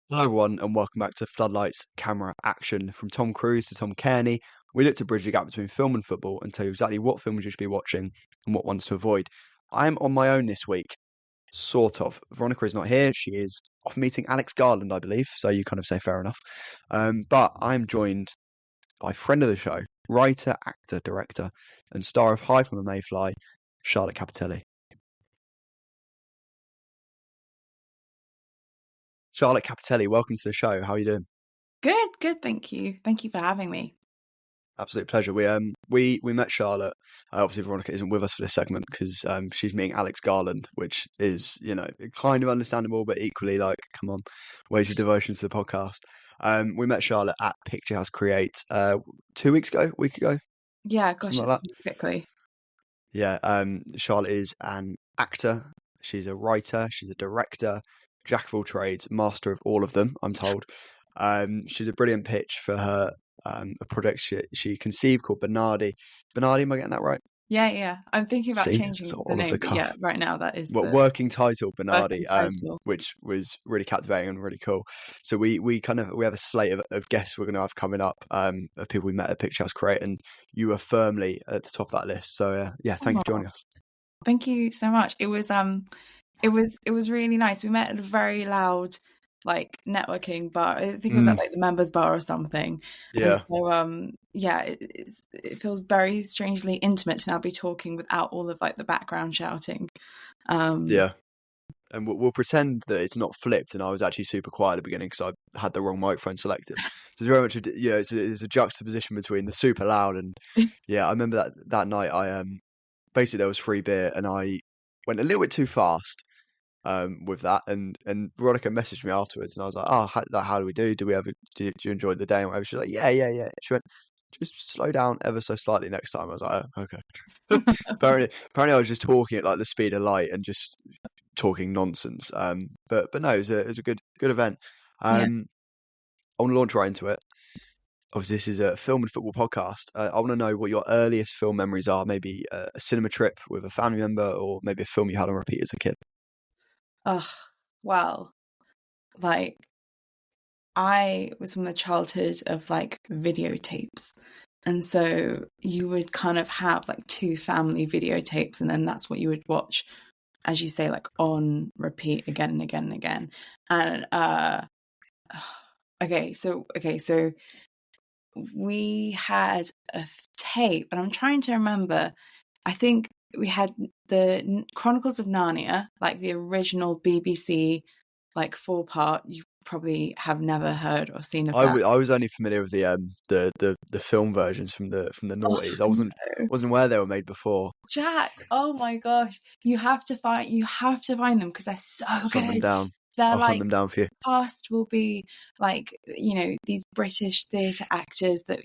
Hello, everyone, and welcome back to Floodlights Camera Action. From Tom Cruise to Tom Kearney, we look to bridge the gap between film and football and tell you exactly what films you should be watching and what ones to avoid. I'm on my own this week, sort of. Veronica is not here. She is off meeting Alex Garland, I believe, so you kind of say fair enough. But I'm joined by friend of the show, writer, actor, director, and star of From A Mayfly, Charlotte Capitelli. Charlotte Capitelli, welcome to the show. How are you doing? Good. Thank you. Thank you for having me. Absolute pleasure. We met Charlotte. Obviously, Veronica isn't with us for this segment because she's meeting Alex Garland, which is kind of understandable, but equally like, come on, where's your devotion to the podcast? We met Charlotte at Picture House Create 2 week ago, Yeah, gosh, something like that. quickly. Yeah. Charlotte is an actor. She's a writer. She's a director. Jack of all trades, master of all of them, I'm told. She's a brilliant pitch for her a project she conceived called Bernardi. Bernardi, am I getting that right? Yeah. I'm thinking about See, changing so the all of name, the but yeah, cuff. right now that is Well, the working title Bernardi, working title. which was really captivating and really cool. So we have a slate of guests we're going to have coming up, of people we met at Picture House Create, and you were firmly at the top of that list. So thank you for joining us. Thank you so much. It was really nice. We met at a very loud networking bar. I think it was at the members bar or something. Yeah. And so it feels very strangely intimate to now be talking without all of the background shouting. Yeah. And we'll pretend that it's not flipped, and I was actually super quiet at the beginning because I had the wrong microphone selected. So it's very much it's a juxtaposition between the super loud and I remember that night I basically there was free beer and I went a little bit too fast with that, and Veronica messaged me afterwards and I was like, oh, how do we do? Did you enjoy the day? And whatever. She's like, yeah. She went, just slow down ever so slightly next time. I was like, oh, okay. apparently I was just talking at like the speed of light and just talking nonsense. But no, it was a good event. I want to launch right into it. Obviously, this is a film and football podcast. I want to know what your earliest film memories are. Maybe a cinema trip with a family member, or maybe a film you had on repeat as a kid. Well, I was from the childhood of videotapes. And so you would kind of have two family videotapes, and then that's what you would watch, as you say, on repeat again and again and again. And okay, so we had a tape, and I'm trying to remember. I think we had the Chronicles of Narnia, the original BBC 4-part. You probably have never heard or seen of that. I was only familiar with the film versions from the noughties. I wasn't aware they were made before. Jack, oh my gosh, you have to find them because they're so good. Hunt them down. They're I'll hunt them down for you. Past will be these British theatre actors that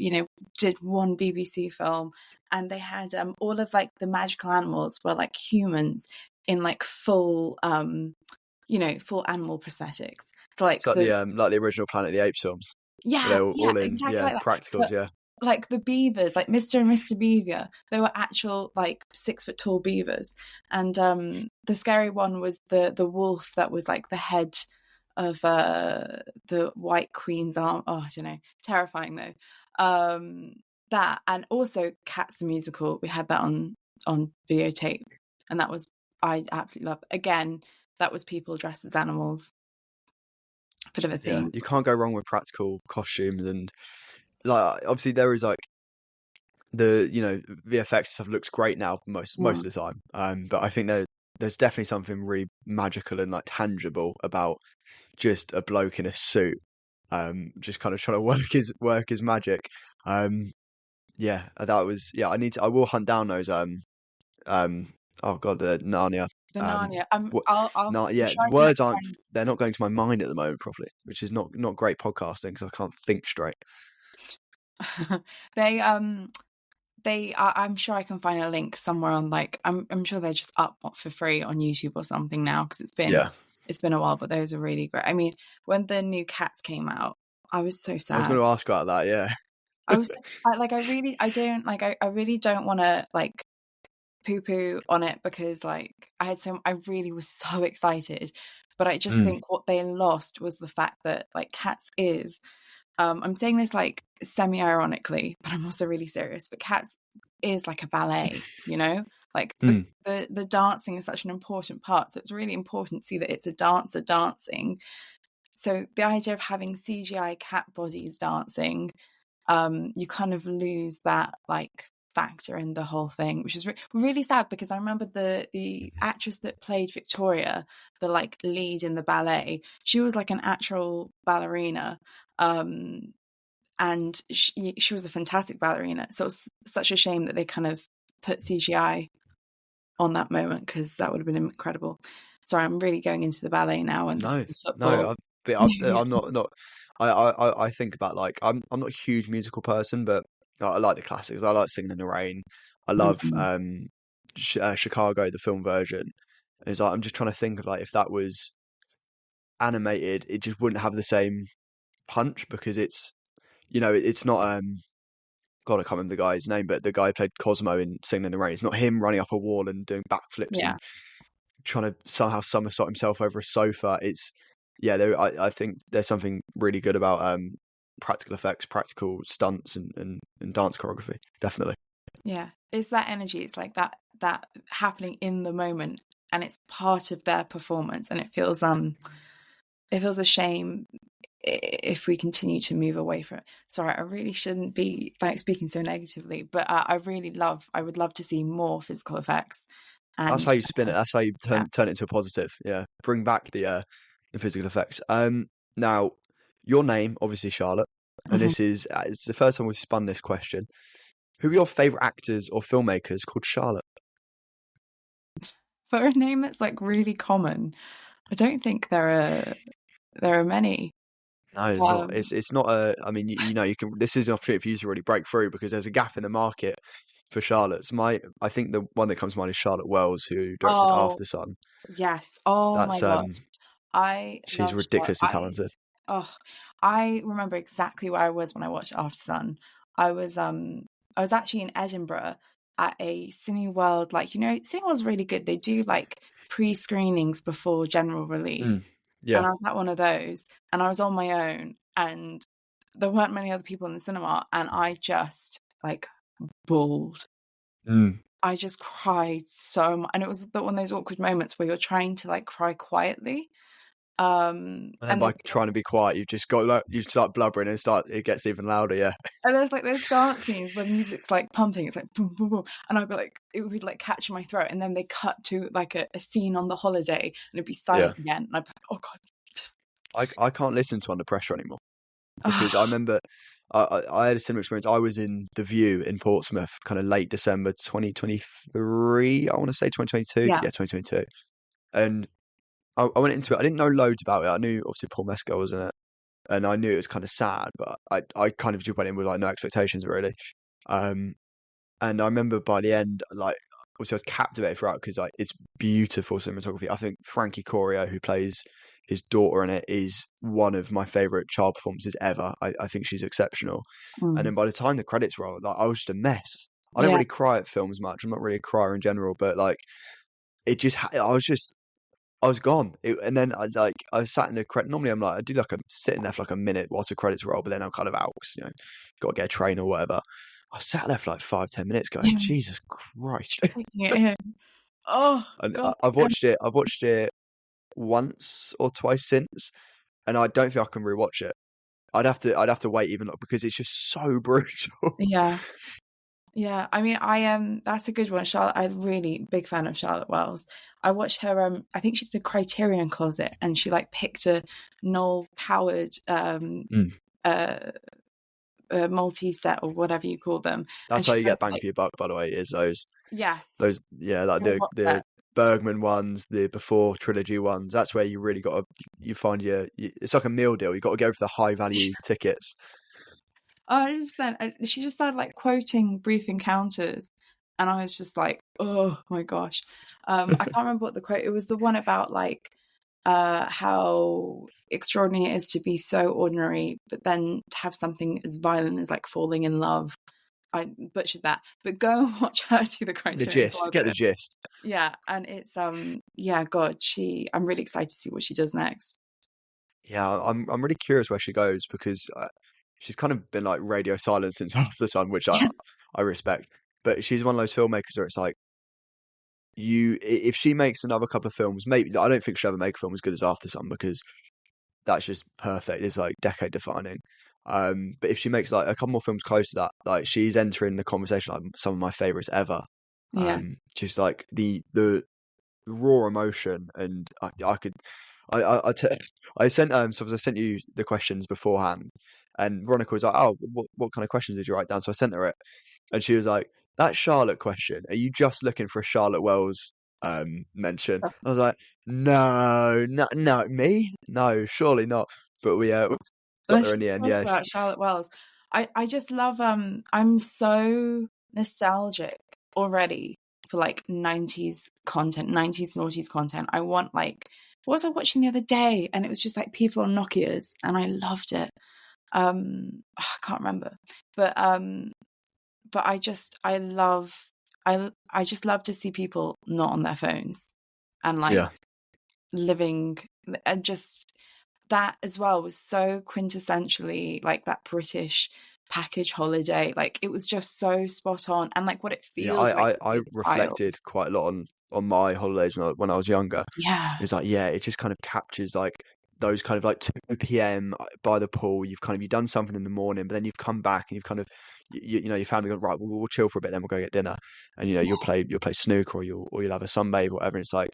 did one BBC film, and they had all of the magical animals were humans in full full animal prosthetics. So it's like the original Planet of the Apes films. Yeah, they're all in exactly practicals. Yeah. Like the beavers, like Mr. and Mr. Beaver, they were actual 6 foot tall beavers. And the scary one was the wolf that was the head of the White Queen's arm. Oh, I don't know, terrifying though. That, and also Cats the musical, we had that on videotape, and that was, I absolutely loved. Again, that was people dressed as animals. Bit of a thing. Yeah, you can't go wrong with practical costumes, and obviously there is the VFX stuff looks great now most of the time. But I think there's definitely something really magical and tangible about just a bloke in a suit, just kind of trying to work his magic. That was I will hunt down those oh god, the Narnia. The Narnia. Words they're not going to my mind at the moment properly, which is not great podcasting because I can't think straight. I'm sure I can find a link somewhere on I'm sure they're just up for free on YouTube or something now because it's been a while, but those are really great. I mean, when the new Cats came out, I was so sad. I was going to ask about that. Yeah. I really don't want to poo-poo on it because I really was so excited, But I just Mm. think what they lost was the fact that like Cats is, I'm saying this like semi-ironically, but I'm also really serious, but Cats is like a ballet, you know? Like Mm. the dancing is such an important part. So it's really important to see that it's a dancer dancing. So the idea of having CGI cat bodies dancing, you kind of lose that like factor in the whole thing, which is really sad, because I remember the actress that played Victoria, the like lead in the ballet, she was like an actual ballerina, and she was a fantastic ballerina. So it's such a shame that they kind of put CGI on that moment, because that would have been incredible. Sorry, I'm really going into the ballet now, and this No, is a football. no, I'm not. I think about like I'm not a huge musical person, but I like the classics. I like Singing in the Rain. I love Mhm. Chicago, the film version. It's like I'm just trying to think of like if that was animated, it just wouldn't have the same punch because it's it's not God, I can't remember the guy's name, but the guy who played Cosmo in Singing in the Rain. It's not him running up a wall and doing backflips Yeah, and trying to somehow somersault himself over a sofa. It's yeah, I think there's something really good about practical effects, practical stunts, and dance choreography. Definitely. yeah. It's that energy. It's like that happening in the moment, and it's part of their performance. And it feels a shame if we continue to move away from it. Sorry, I really shouldn't be like speaking so negatively, but I would love to see more physical effects. That's And how you spin it. That's how you yeah. turn it into a positive. Yeah, bring back the physical effects. Now your name, obviously Charlotte, and Mhm. this is it's the first time we've spun this question. Who are your favorite actors or filmmakers called Charlotte? For a name that's like really common, I don't think there are many. No, it's not. Um, It's not a. I mean, you know, you can. This is an opportunity for you to really break through because there's a gap in the market for Charlotte's. I think the one that comes to mind is Charlotte Wells, who directed oh After Sun. yes, oh my That's gosh, I she's love Charlotte. ridiculously talented. Oh, I remember exactly where I was when I watched After Sun. I was I was actually in Edinburgh at a Cineworld, like, you know, Cineworld's really good. They do like pre-screenings before general release. Mm, And yeah. I was at one of those, and I was on my own, and there weren't many other people in the cinema, and I just like bawled. Mm. I just cried so much. And it was one of those awkward moments where you're trying to like cry quietly. And then And by trying to be quiet, you've just got like you start blubbering and start it gets even louder. Yeah, there's like those dance scenes where the music's like pumping, it's like boom, boom, boom, and I'd be like, it would like catch my throat, and then they cut to like a scene on the holiday, and it'd be yeah. silent again, and I'd be like, oh god, just I can't listen to Under Pressure anymore because I ah, remember I had a similar experience. I was in The View in Portsmouth, kind of late December 2023. I want to say 2022. yeah, Yeah, 2022. And I went into it. I didn't know loads about it. I knew obviously Paul Mescal was in it, and I knew it was kind of sad, but I kind of just went in with like no expectations really. Um, and I remember by the end, like obviously I was captivated throughout because like it's beautiful cinematography. I think Frankie Corio, who plays his daughter in it, is one of my favorite child performances ever. I think she's exceptional. And mm, then by the time the credits rolled, like I was just a mess. I don't yeah, really cry at films much. I'm not really a crier in general, but like it just I was gone. And then I sat in the credit. Normally, I'm like I do like a sitting there for like a minute whilst the credits roll, but then I'm kind of out 'cause, got to get a train or whatever. I sat there for like 5, 10 minutes, going, yeah, Jesus Christ! taking it in. Oh And god, I've watched it. I've watched it once or twice since, and I don't think I can rewatch it. I'd have to wait even because it's just so brutal. yeah. Yeah, I mean, I that's a good one. Charlotte, I'm really big fan of Charlotte Wells. I watched her. I think she did a Criterion Closet, and she like picked a Noel Coward Mm. uh, multi set or whatever you call them, and That's how she you said get bang like, for your buck, by the way. Is yes, those yeah, like go watch the that. Bergman ones, the before trilogy ones. That's where you really got to you find it's like a meal deal. You got to go for the high value tickets. 100%. And she just started like quoting Brief Encounters, and I was just like, oh my gosh. I can't remember what the quote. It was the one about like how extraordinary it is to be so ordinary, but then to have something as violent as like falling in love. I butchered that, but go and watch her do the The Criterion gist, get the Closet. gist. Yeah, and it's yeah, God, I'm really excited to see what she does next. Yeah, I'm really curious where she goes because she's kind of been like radio silent since After Sun, which Yes. I respect. But she's one of those filmmakers where it's like if she makes another couple of films, maybe I don't think she'll ever make a film as good as After Sun because that's just perfect. It's like decade defining. But if she makes like a couple more films close to that, like she's entering the conversation like some of my favorites ever. Yeah. Just like the raw emotion, and I could I sent so I sent you the questions beforehand, and Veronica was like, "Oh, what kind of questions did you write down?" So I sent her it, and she was like, "That Charlotte question, are you just looking for a Charlotte Wells mention?" I was like, "No, no, me? No, surely not." But we got Let's there in just the end. talk Yeah, about Charlotte Wells. I just love I'm so nostalgic already for like 90s content, 90s noughties content. I want like what was I watching the other day? And it was just like people on Nokias and I loved it. I can't remember. But I just love to see people not on their phones and like yeah, living and just that as well was so quintessentially like that British package holiday. Like it was just so spot on and like what it yeah. feels like to I be a child. reflected quite a lot on my holidays when I was younger. Yeah. It's like, yeah, it just kind of captures like those kind of like 2 p.m. by the pool. You've done something in the morning, but then you've come back and you've kind of you know your family go, right, we'll chill for a bit, then we'll go get dinner, and you know you'll play snooker or you'll have a sunbathe or whatever. And it's like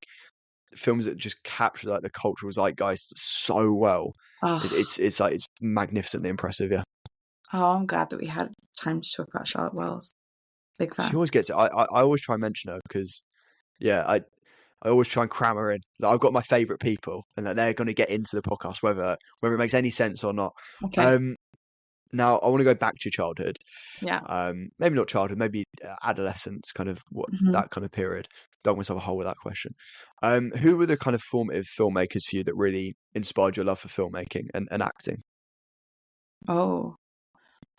films that just capture like the cultural zeitgeist so well. Oh, It's like it's magnificently impressive. Yeah, I'm glad that we had time to talk about Charlotte Wells. Big she fan. always gets it. I always try and mention her because yeah, I always try and cram her in. Like, I've got my favourite people, and that they're going to get into the podcast, whether it makes any sense or not. Okay. Um, Now I want to go back to your childhood. Yeah. Maybe not childhood, maybe adolescence, kind of what Mhm. that kind of period. Dug myself a hole with that question. Who were the kind of formative filmmakers for you that really inspired your love for filmmaking and acting? Oh.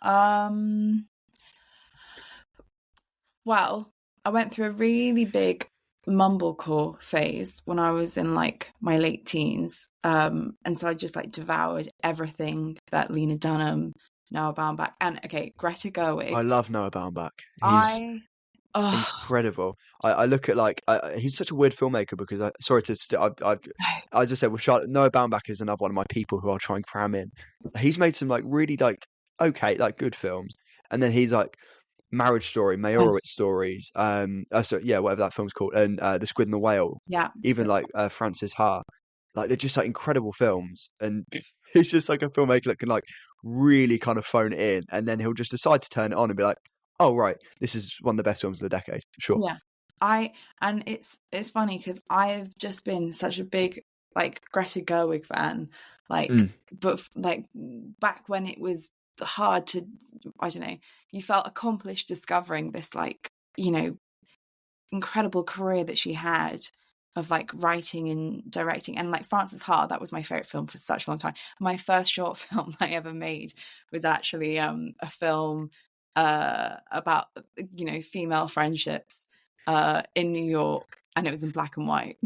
Um Well, I went through a really big mumblecore phase when I was in like my late teens. And so I just like devoured everything that Lena Dunham, Noah Baumbach, and okay, Greta I Gerwig. love Noah Baumbach. He's I oh incredible. I look at like he's such a weird filmmaker because sorry to as I said with Charlotte, Noah Baumbach is another one of my people who I'll try and cram in. He's made some like really like okay like good films, and then he's like Marriage Story, oh, Mayorowitz Stories, so yeah, whatever that film's called, and The Squid and the Whale, yeah, even like Francis Ha, like they're just like incredible films, and he's just like a filmmaker that can like really kind of phone it in, and then he'll just decide to turn it on and be like, oh right, this is one of the best films of the decade, sure. yeah. I and it's funny because I've just been such a big like Greta Gerwig fan, like Mm. but like back when it was hard to I don't know, you felt accomplished discovering this like you know incredible career that she had of like writing and directing and like Frances Ha, that was my favorite film for such a long time. My first short film I ever made was actually a film about you know female friendships in New York and it was in black and white.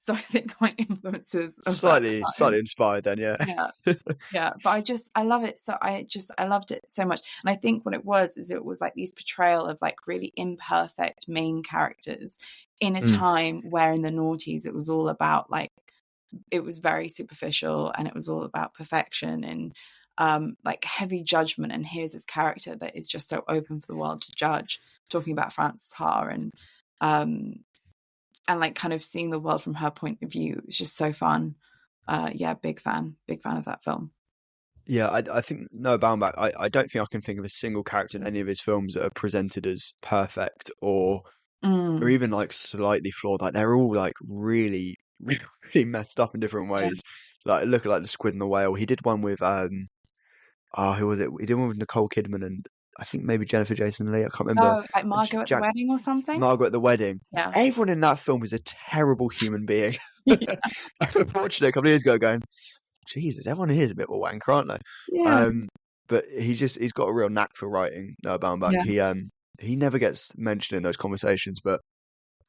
So I think my influences of that Slightly time. inspired then, yeah. Yeah. Yeah, but I love it so I loved it so much. And I think what it was is it was like these portrayal of like really imperfect main characters in a Mm. time where in the noughties it was all about like it was very superficial and it was all about perfection and like heavy judgment and here's this character that is just so open for the world to judge, talking about Frances Ha um and like kind of seeing the world from her point of view. It's just so fun. Yeah, big fan of that film. Yeah, I think Noah Baumbach, I don't think I can think of a single character in any of his films that are presented as perfect or Mm, even like slightly flawed. Like they're all like really, really messed up in different yeah. ways. Like look at like The Squid and the Whale. He did one with who was it? He did one with Nicole Kidman and I think maybe Jennifer Jason Leigh. I can't remember. Oh, like And Margot at the Jack wedding or something? Margaret at the Wedding. Yeah. Everyone in that film is a terrible human being. Yeah. I watched it a couple of years ago going, Jesus, everyone here is a bit of a wanker, aren't they? Yeah. Um, but he's got a real knack for writing, Noah Baumbach. Yeah. He never gets mentioned in those conversations, but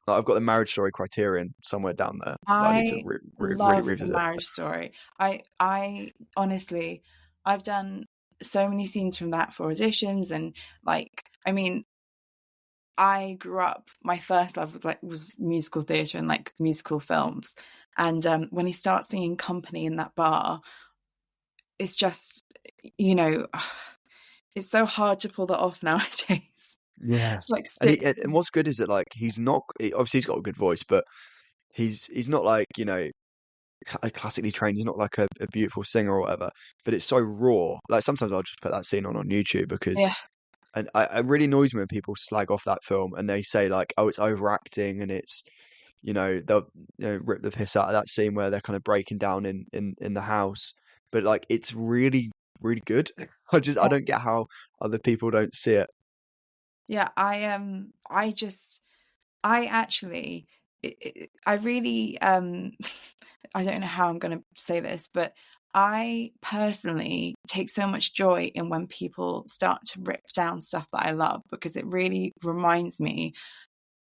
like, I've got the Marriage Story Criterion somewhere down there that I need to I really love The revisit. Marriage Story. I honestly, I've done so many scenes from that for auditions, and like, I mean, I grew up. My first love was musical theatre and like musical films, and when he starts singing "Company" in that bar, it's just, you know, it's so hard to pull that off nowadays. Yeah. To like And stick. and what's good is that like obviously he's got a good voice, but he's not like, classically trained. He's not like a beautiful singer or whatever, but it's so raw. Like sometimes I'll just put that scene on YouTube because Yeah, and it really annoys me when people slag off that film and they say like, oh, it's overacting and it's they'll rip the piss out of that scene where they're kind of breaking down in the house, but like it's really good. I yeah, don't get how other people don't see it. yeah. I just, I actually, I really, I don't know how I'm going to say this, but I personally take so much joy in when people start to rip down stuff that I love, because it really reminds me,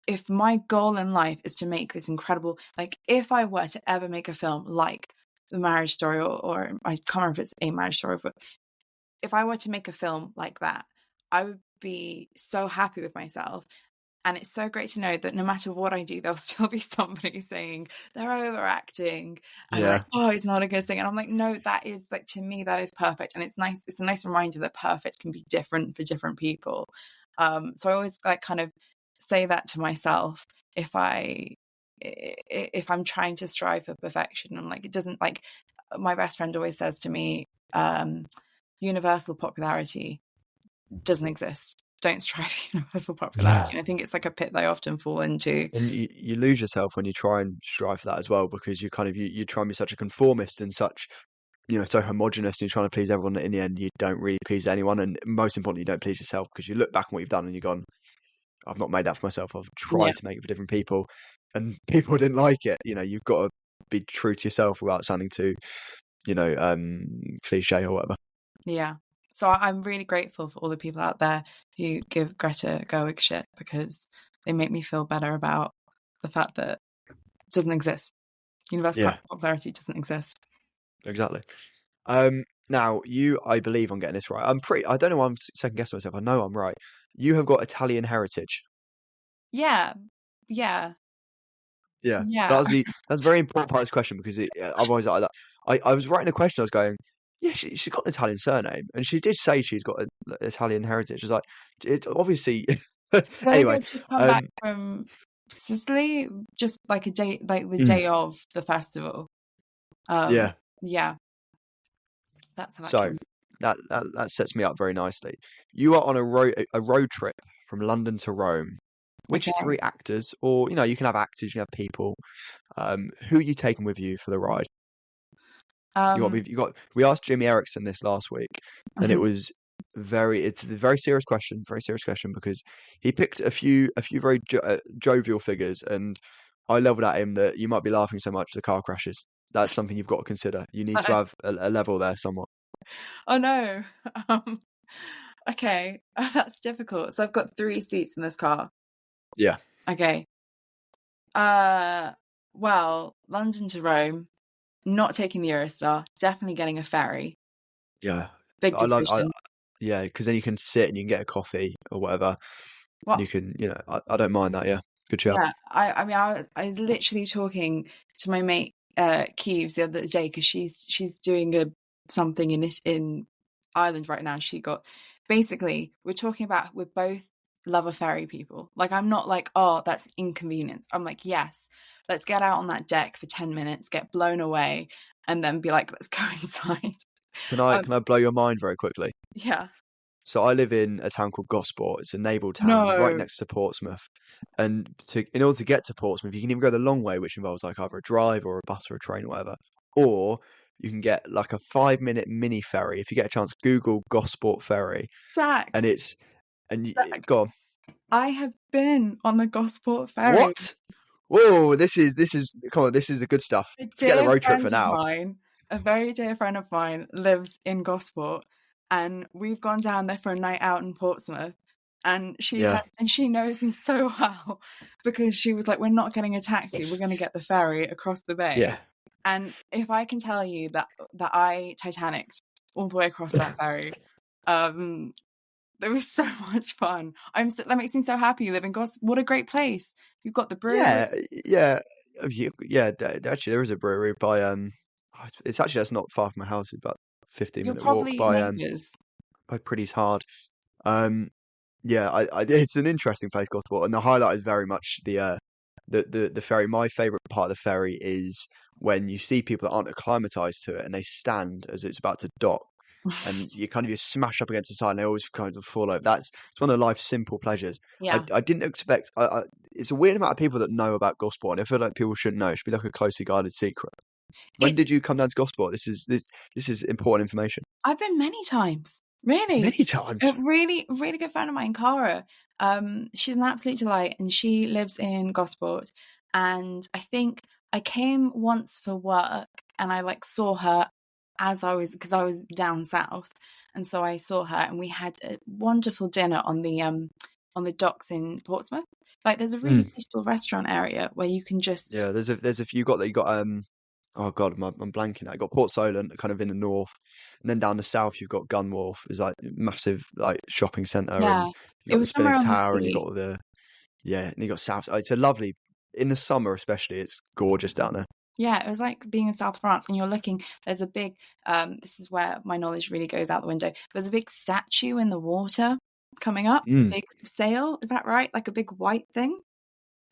if my goal in life is to make this incredible, like if I were to ever make a film like The Marriage Story, or I can't remember if it's A Marriage Story, but if I were to make a film like that, I would be so happy with myself. And it's so great to know that no matter what I do, there'll still be somebody saying they're overacting and like, Yeah, oh, he's not a good singer. And I'm like, no, that is like, to me, that is perfect. And it's nice. It's a nice reminder that perfect can be different for different people. So I always like kind of say that to myself if I'm trying to strive for perfection. I'm like, it doesn't, like, my best friend always says to me, universal popularity doesn't exist. Don't strive for universal popularity. yeah. And I think it's like a pit that I often fall into. And you lose yourself when you try and strive for that as well, because you kind of you try and be such a conformist and such, so homogenous, and you're trying to please everyone that in the end you don't really please anyone, and most importantly you don't please yourself, because you look back on what you've done and you've gone, I've not made that for myself. I've Yeah. tried to make it for different people and people didn't like it. You've got to be true to yourself without sounding too, cliche or whatever. Yeah. So I'm really grateful for all the people out there who give Greta Gerwig shit, because they make me feel better about the fact that it doesn't exist. Universal Yeah, popularity doesn't exist. exactly. Now I believe I'm getting this right. I don't know why I'm second guessing myself. I know I'm right. You have got Italian heritage. Yeah. Yeah. Yeah, Yeah. that's a very important part of this question, because otherwise I was writing a question. I was going, yeah, she's got an Italian surname, and she did say she's got an Italian heritage. It's like it's obviously I think anyway. I've just come back Um, from Sicily, just like a day, like the mm, day of the festival. Um, yeah, yeah, that's how that so came. that sets me up very nicely. You are on a road trip from London to Rome. Which Okay. three actors, or you can have actors, you can have people, who are you taking with you for the ride? Um, We asked Jimmy Erickson this last week, and mhm. it's a very serious question, because he picked a few very jovial figures, and I leveled at him that you might be laughing so much the car crashes. That's something you've got to consider. You need to have a level there somewhat. Oh no. Um, okay, that's difficult. So I've got 3 seats in this car. Yeah, Okay. Uh, well, London to Rome, not taking the Eurostar, definitely getting a ferry. yeah. Big I love I decision. Yeah, because then you can sit and you can get a coffee or whatever, and Well, you can I don't mind that. Yeah, good shout. yeah, I mean, I was literally talking to my mate Keeves the other day, because she's doing something in Ireland right now. She got, basically, we're talking about, we're both love a ferry people. Like, I'm not like, oh, that's inconvenience. I'm like, yes, let's get out on that deck for 10 minutes, get blown away, and then be like, let's go inside. Can I Um, can I blow your mind very quickly? yeah. So I live in a town called Gosport. It's a naval town right No. next to Portsmouth. And in order to get to Portsmouth, you can either go the long way, which involves like either a drive or a bus or a train or whatever, or you can get like a 5 minute mini ferry. If you get a chance, Google Gosport Ferry, Jack, and it's and Jack, go on. I have been on the Gosport Ferry. What? Whoa! This is come on. This is the good stuff. A Forget the dear road trip friend for of now. mine, a very dear friend of mine, lives in Gosport, and we've gone down there for a night out in Portsmouth. And Yeah. she knows me so well because she was like, "We're not getting a taxi. We're going to get the ferry across the bay." Yeah. And if I can tell you that I Titanicked all the way across that ferry, there was so much fun. That makes me so happy you live in Gosport. What a great place! You've got the brewery. Yeah. Yeah. Yeah. Actually, there is a brewery by it's actually that's not far from my house. It's about 15 You're minute walk probably neighbours. by Pretty's Hard. Um, yeah, it's an interesting place, Gosport, and the highlight is very much the ferry. My favourite part of the ferry is when you see people that aren't acclimatized to it and they stand as it's about to dock, and you smash up against the side and they always kind of fall over. It's one of life's simple pleasures. Yeah, I didn't expect. It's a weird amount of people that know about Gosport, and I feel like people shouldn't know. It should be like a closely guarded secret. When it's. did you come down to Gosport? This is important information. I've been many times. Really, Many times. a really, really good friend of mine, Cara. She's an absolute delight, and she lives in Gosport. And I think I came once for work, and I like saw her because I was down south, and so I saw her, and we had a wonderful dinner on the docks in Portsmouth. Like, there's a really Mm. beautiful restaurant area where you can just Yeah, there's a few you got oh God, I'm blanking. I got Port Solent kind of in the north, and then down the south you've got Gunwharf, is like a massive like shopping centre, and yeah. you It got the was somewhere Spinnaker on the Tower, and you sea. got and you got South. It's a lovely in the summer especially. It's gorgeous down there. Yeah, it was like being in South France and you're looking, there's a big, this is where my knowledge really goes out the window. There's a big statue in the water coming up, a Mm. big sail, is that right? Like a big white thing?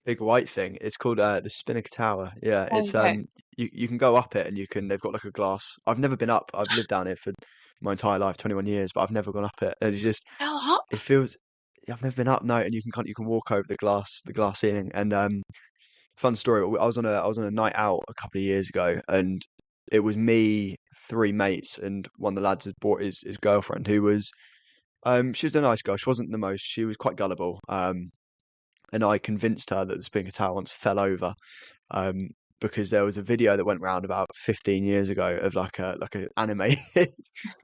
Big white thing. It's called the Spinnaker Tower. Yeah, There it's you go. you can go up it and they've got like a glass. I've never been up. I've lived down here for my entire life, 21 years, but I've never gone up it. And it's just Go up. it feels yeah, I've never been up no, and you can walk over the glass ceiling. And fun story. I was on a night out a couple of years ago, and it was me, three mates, and one of the lads had brought his girlfriend, who was she was a nice girl. She wasn't the most. She was quite gullible. And I convinced her that the Spinnaker Tower once fell over. Um, because there was a video that went around about 15 years ago of like a animated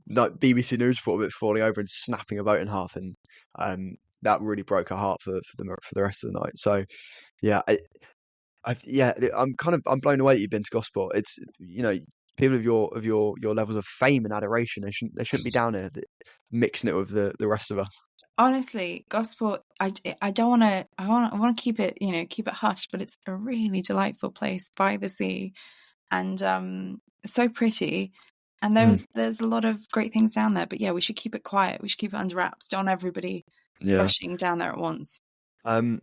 like BBC News report of it falling over and snapping a boat in half, and that really broke her heart for the rest of the night. So yeah, I'm blown away that you've been to Gosport. It's people of your levels of fame and adoration, they shouldn't be down here mixing it with the rest of us. Honestly, Gosport, I don't want to, I want to keep it, keep it hush, but it's a really delightful place by the sea and so pretty. And Mm, there's a lot of great things down there, but yeah, we should keep it quiet. We should keep it under wraps. Don't want everybody yeah. rushing down there at once. Um,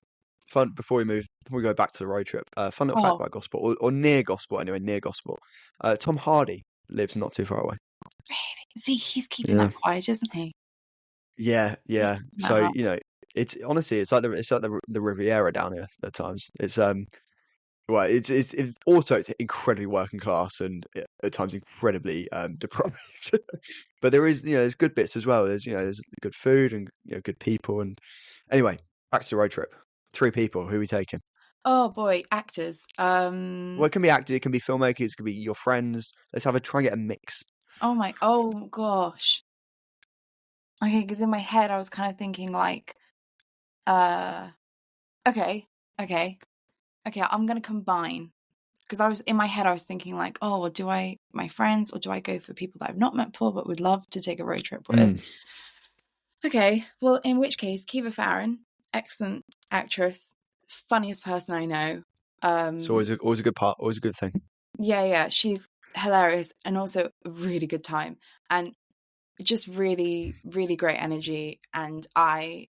fun before we go back to the road trip. Fun little fact Oh, about Gosport, or near Gosport anyway, near Gosport. Tom Hardy lives not too far away. really? See, he's keeping Yeah, that quiet, isn't he? yeah, He's yeah. keeping that So up. it's honestly it's like the Riviera down here at times. It's well, it's also it's incredibly working class and at times incredibly deprived. But there is there's good bits as well. There's good food and good people. And anyway, back to the road trip. Three people. Who are we taking? Oh boy, actors. Well, it can be actors, it can be filmmakers, it can be your friends. Let's try and get a mix. Oh gosh. Okay, because in my head I was kind of thinking like, uh, okay, okay, okay, I'm gonna combine. Because I was in my head, I was thinking like, oh, well, do I my friends or do I go for people that I've not met before but would love to take a road trip with? Mm. Okay, well, in which case, Kiva Farron, excellent actress, funniest person I know. It's Um, always a good part, always a good thing. yeah, she's hilarious and also a really good time and just really, really great energy. And I'm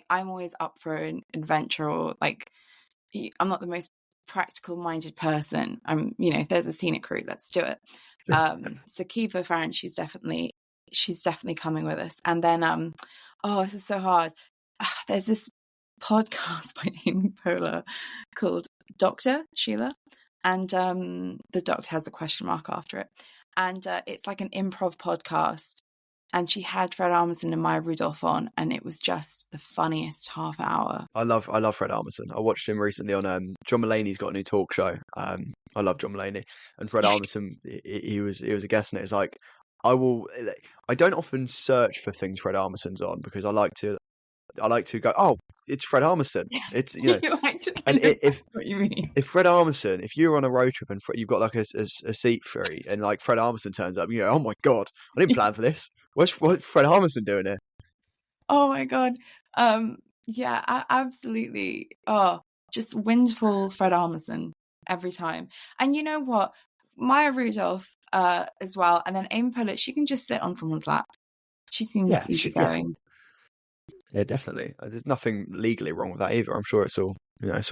always up for an adventure or like I'm not the most practical minded person. If there's a scenic route, let's do it. So Kiva Farron, she's definitely coming with us. And then oh, this is so hard. There's this podcast by Amy Poehler called Dr. Sheila, and the doctor has a question mark after it. And it's like an improv podcast. And she had Fred Armisen and Maya Rudolph on, and it was just the funniest half hour. I love Fred Armisen. I watched him recently on John Mulaney's got a new talk show. I love John Mulaney, and Fred Yeah, Armisen he was a guest, and it's like I will. I don't often search for things Fred Armisen's on because I like to go, oh, it's Fred Armisen. Yes, It's I and know exactly what you mean. if Fred Armisen, if you're on a road trip and you've got like a seat free and like Fred Armisen turns up, you go, oh my god, I didn't plan for this. What's Fred Armisen doing here? Oh my God. Yeah, absolutely. Oh, just windful Fred Armisen every time. And you know what? Maya Rudolph as well. And then Amy Poehler, she can just sit on someone's lap. She seems Yeah, easygoing. yeah, definitely. There's nothing legally wrong with that either. I'm sure it's all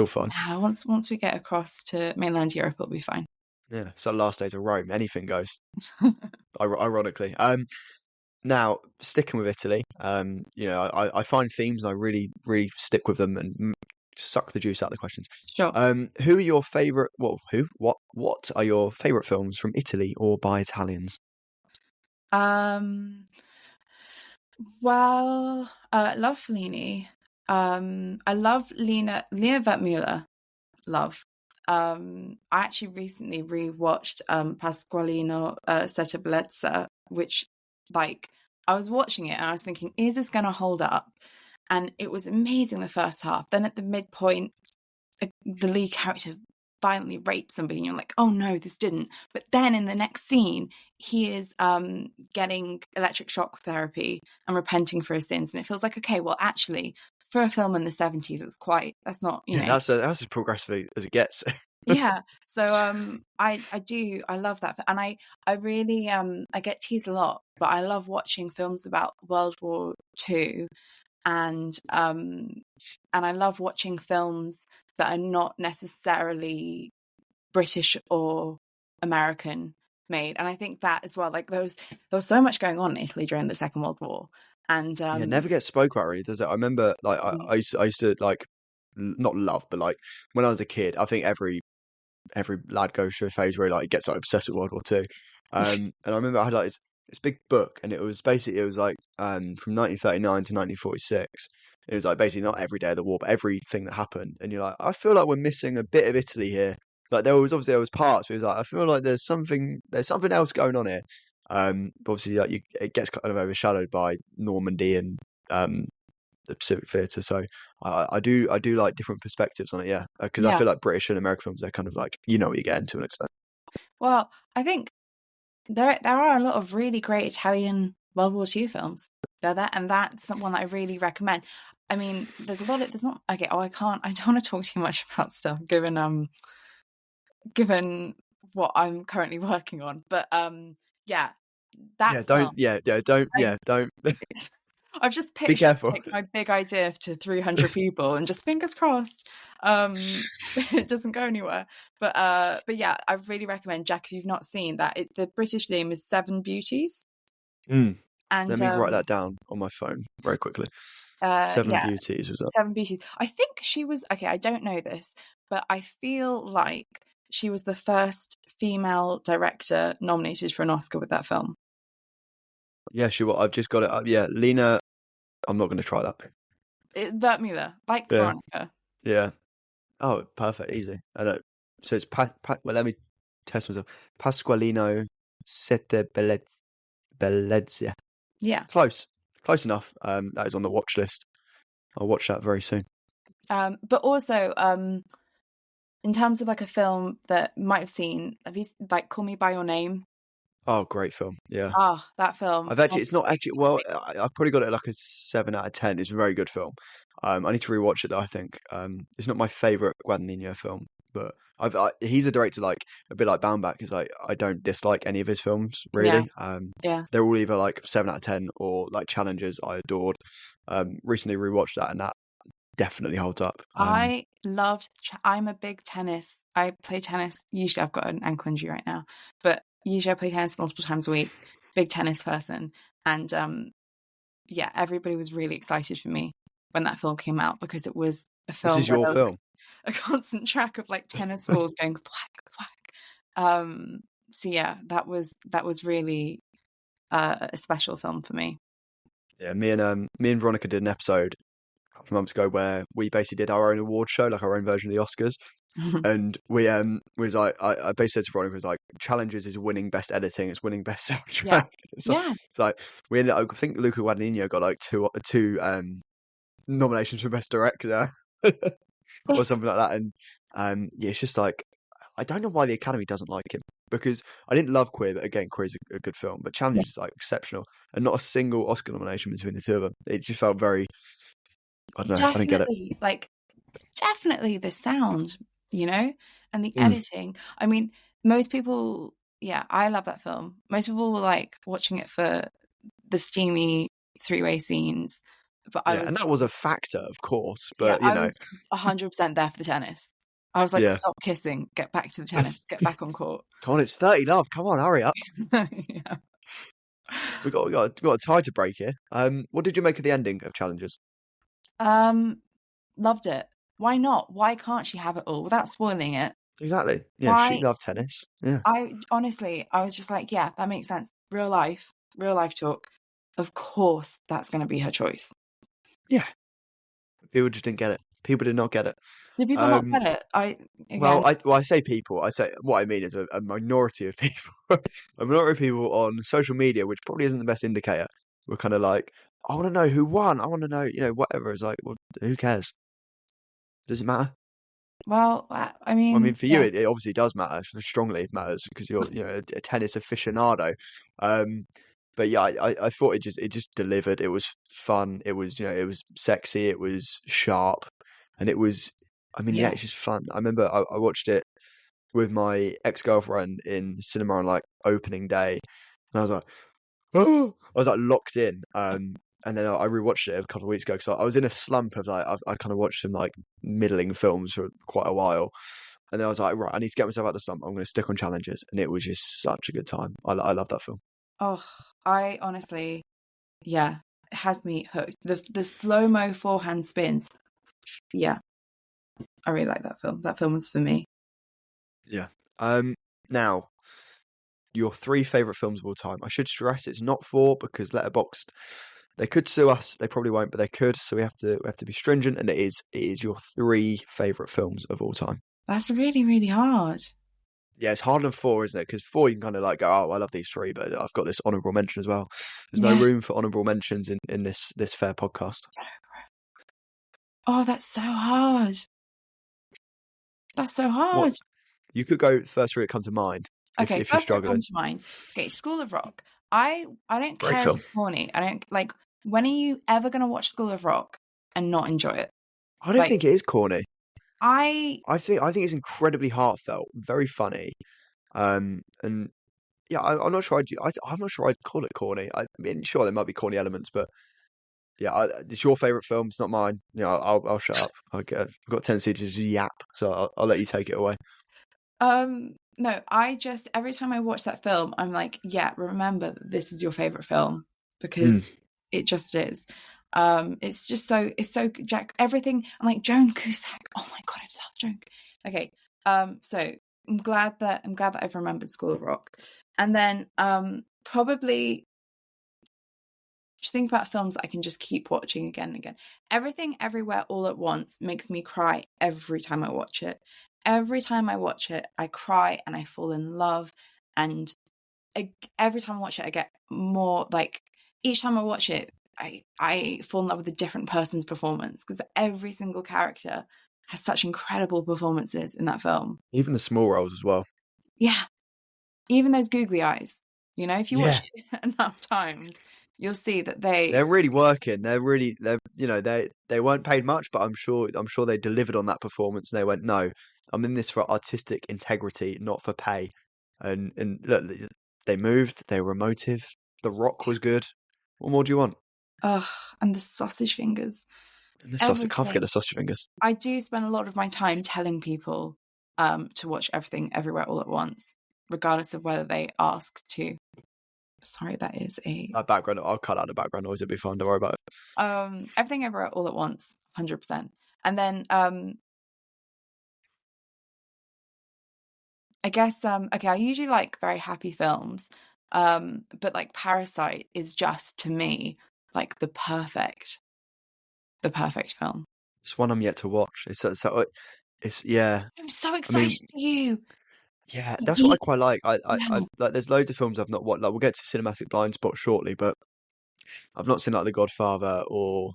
fun. Yeah, once we get across to mainland Europe, it'll be fine. Yeah, it's the last days of Rome. Anything goes. Ironically. Now, sticking with Italy, I find themes and I really, really stick with them and suck the juice out of the questions. Sure. Who are your favorite? Well, what are your favorite films from Italy or by Italians? Um, well, love Fellini. I love Lena Wertmüller. Love. I actually recently rewatched Pasqualino Setta Bellezza, which like I was watching it and I was thinking, is this going to hold up? And it was amazing the first half. Then at the midpoint, the lead character violently rapes somebody and you're like, oh no, this didn't. But then in the next scene, he is getting electric shock therapy and repenting for his sins. And it feels like, okay, well, actually, for a film in the 70s, that's not, Yeah, that's as progressively as it gets. yeah. So I love that. And I really I get teased a lot, but I love watching films about World War II and I love watching films that are not necessarily British or American made. And I think that as well, like there was so much going on in Italy during the Second World War. And Yeah, never gets spoke about really, does it? I remember like I used to like not love, but like when I was a kid, I think every lad goes through a phase where he like gets like obsessed with World War Two. And I remember I had like this big book, and it was like from 1939 to 1946. It was like basically not every day of the war, but everything that happened. And you're like, I feel like we're missing a bit of Italy here. Like there was parts, but it was like I feel like there's something else going on here. But obviously, like it gets kind of overshadowed by Normandy and um the Pacific Theatre. So I do like different perspectives on it, yeah, because I yeah. feel like British and American films, they're kind of like you know what you're getting to an extent. Well, I think there are a lot of really great Italian World War II films. And that's one that I really recommend. I mean, there's not okay. Oh, I don't want to talk too much about stuff given what I'm currently working on. But yeah, that film. Don't I've just be pitched careful. like my big idea to 300 people, and just fingers crossed, it doesn't go anywhere. But yeah, I really recommend Jack if you've not seen that. The British name is Seven Beauties, Mm. and Let me write that down on my phone very quickly. Seven yeah, Beauties was that? Seven Beauties. I think she was okay. I don't know this, but I feel like she was the first female director nominated for an Oscar with that film. Yeah, she. I've just got it up. Yeah, Lena. I'm not going to try that. Bert Mueller, like Yeah, Veronica. yeah. Oh, perfect, easy. I know. So it's well, let me test myself. Pasqualino Sette Bellezza. Yeah. Close enough. That is on the watch list. I'll watch that very soon. But also, in terms of like a film that might have seen, have you like Call Me by Your Name? Oh, great film. Yeah. Ah, that film. It's not actually, well, I've probably got it like a 7 out of 10. It's a very good film. I need to rewatch it though, I think. It's not my favorite Guadagnino film, but he's a director like a bit like Baumbach, is like I don't dislike any of his films Yeah, really. yeah. They're all either like 7 out of 10 or like challenges I adored. Recently rewatched that and that definitely holds up. I loved. I'm a big tennis. I play tennis. Usually, I've got an ankle injury right now, but usually I play tennis multiple times a week. Big tennis person, and yeah, everybody was really excited for me when that film came out because it was a This film is where your there was film. a constant track of like tennis balls going thwack thwack. So yeah, that was really a special film for me. Yeah, me and Veronica did an episode a couple of months ago where we basically did our own award show, like our own version of the Oscars. And we was like I basically said to Veronica, was like challenges is winning best editing, it's winning best soundtrack. Yeah. Yeah. It's like we ended up, I think Luca Guadagnino got like two nominations for best director or It's something like that. And yeah, it's just like I don't know why the Academy doesn't like him, because I didn't love Queer, but again, Queer is a good film. But yeah, Challenge is like exceptional, and not a single Oscar nomination between the two of them. It just felt very, I don't know, I didn't get it. definitely like definitely the sound, and the Mm. editing. I mean, most people, yeah, I love that film. Most people were like watching it for the steamy three-way scenes, but I Yeah, and was, that was a factor, of course, yeah, but I was 100% there for the tennis. I was like, yeah. stop kissing, get back to the tennis, get back on court. Come on, it's 30, love. Come on, hurry up. Yeah. We got a tie to break here. What did you make of the ending of Challenges? Um, Loved it. Why not? Why can't she have it all without spoiling it? Exactly. Yeah, she Why? loved tennis. Yeah. I honestly, I was just like, yeah, that makes sense. Real life talk. Of course, that's going to be her choice. Yeah. People just didn't get it. People did not get it. Do people not Um, get it? well, Again, I say people. I say what I mean is a minority of people. A minority of people on social media, which probably isn't the best indicator. We're kind of like, I want to know who won. I want to know, whatever. It's like, well, who cares? Does it matter? well, I I mean, mean, for you, yeah, it obviously does matter. Strongly it matters because you're, a tennis aficionado. Um, but yeah, I thought it just delivered. It was fun. It was, it was sexy. It was sharp, and it was. I mean, yeah, yeah, it's just fun. I remember I watched it with my ex-girlfriend in the cinema on like opening day, and I was like, oh, I was like locked in. And then I rewatched it a couple of weeks ago because I was in a slump of like I kind of watched some like middling films for quite a while, and then I was like, right, I need to get myself out of the slump. I'm going to stick on Challenges, and it was just such a good time. I love that film. oh, I honestly, yeah, it had me hooked. The slow-mo forehand spins, yeah, I really like that film. That film was for me. Yeah. Now your three favorite films of all time. I should stress it's not four because Letterboxd they could sue us. They probably won't, but they could. So we have to be stringent, and it is your three favorite films of all time. That's really, really hard. Yeah, it's harder than four, isn't it? Because four you can kind of like go, oh, I love these three, but I've got this honourable mention as well. There's no Yeah. room for honourable mentions in this fair podcast. Oh, that's so hard. That's so What hard. you could go first three that come to mind Okay, if you're first that struggling. comes to mind. Okay, School of Rock. I don't Great care if film. it's corny. I don't like. When are you ever going to watch School of Rock and not enjoy it? I don't Like think it is corny. I I think it's incredibly heartfelt, very funny. And yeah, I'm not sure I'm not sure I'd call it corny. I mean, sure there might be corny elements, but yeah, it's your favorite film. It's not mine. I'll shut up. I've got a tendency to just yap, so I'll let you take it away. no, I just every time I watch that film, I'm like, yeah, remember that this is your favorite film Mm. because it just is. It's so Jack everything. I'm like Joan Cusack. Oh my god, I love Joan. Okay, so I'm glad that I've remembered School of Rock, and then probably just think about films I can just keep watching again and again. Everything Everywhere All at Once makes me cry every time I watch it. Every time I watch it, I cry and I fall in love. And every time I watch it, I get more like each time I watch it, I fall in love with a different person's performance because every single character has such incredible performances in that film. Even the small roles as well. Yeah, even those googly eyes. If you watch Yeah, it enough times, you'll see that they're really working. They weren't paid much, but I'm sure they delivered on that performance. And they went, no, I'm in this for artistic integrity, not for pay. And look, they moved. They were emotive. The Rock was good. What more do you want? ugh, and the sausage fingers, And the sausage, can't forget the everything. sausage fingers. I do spend a lot of my time telling people to watch Everything Everywhere All at Once, regardless of whether they ask to. Sorry, that is a That background, I'll cut out the background noise. It'll be fine. Don't worry about it. Everything Everywhere All at Once, 100%. And then I guess okay, I usually like very happy films, but like Parasite is just to me like the perfect film. It's one I'm yet to watch. It's yeah. I'm so I mean, excited for you. Yeah, that's what I He, quite like. I yeah, like. There's loads of films I've not watched. Like we'll get to cinematic blind spot shortly, but I've not seen like The Godfather or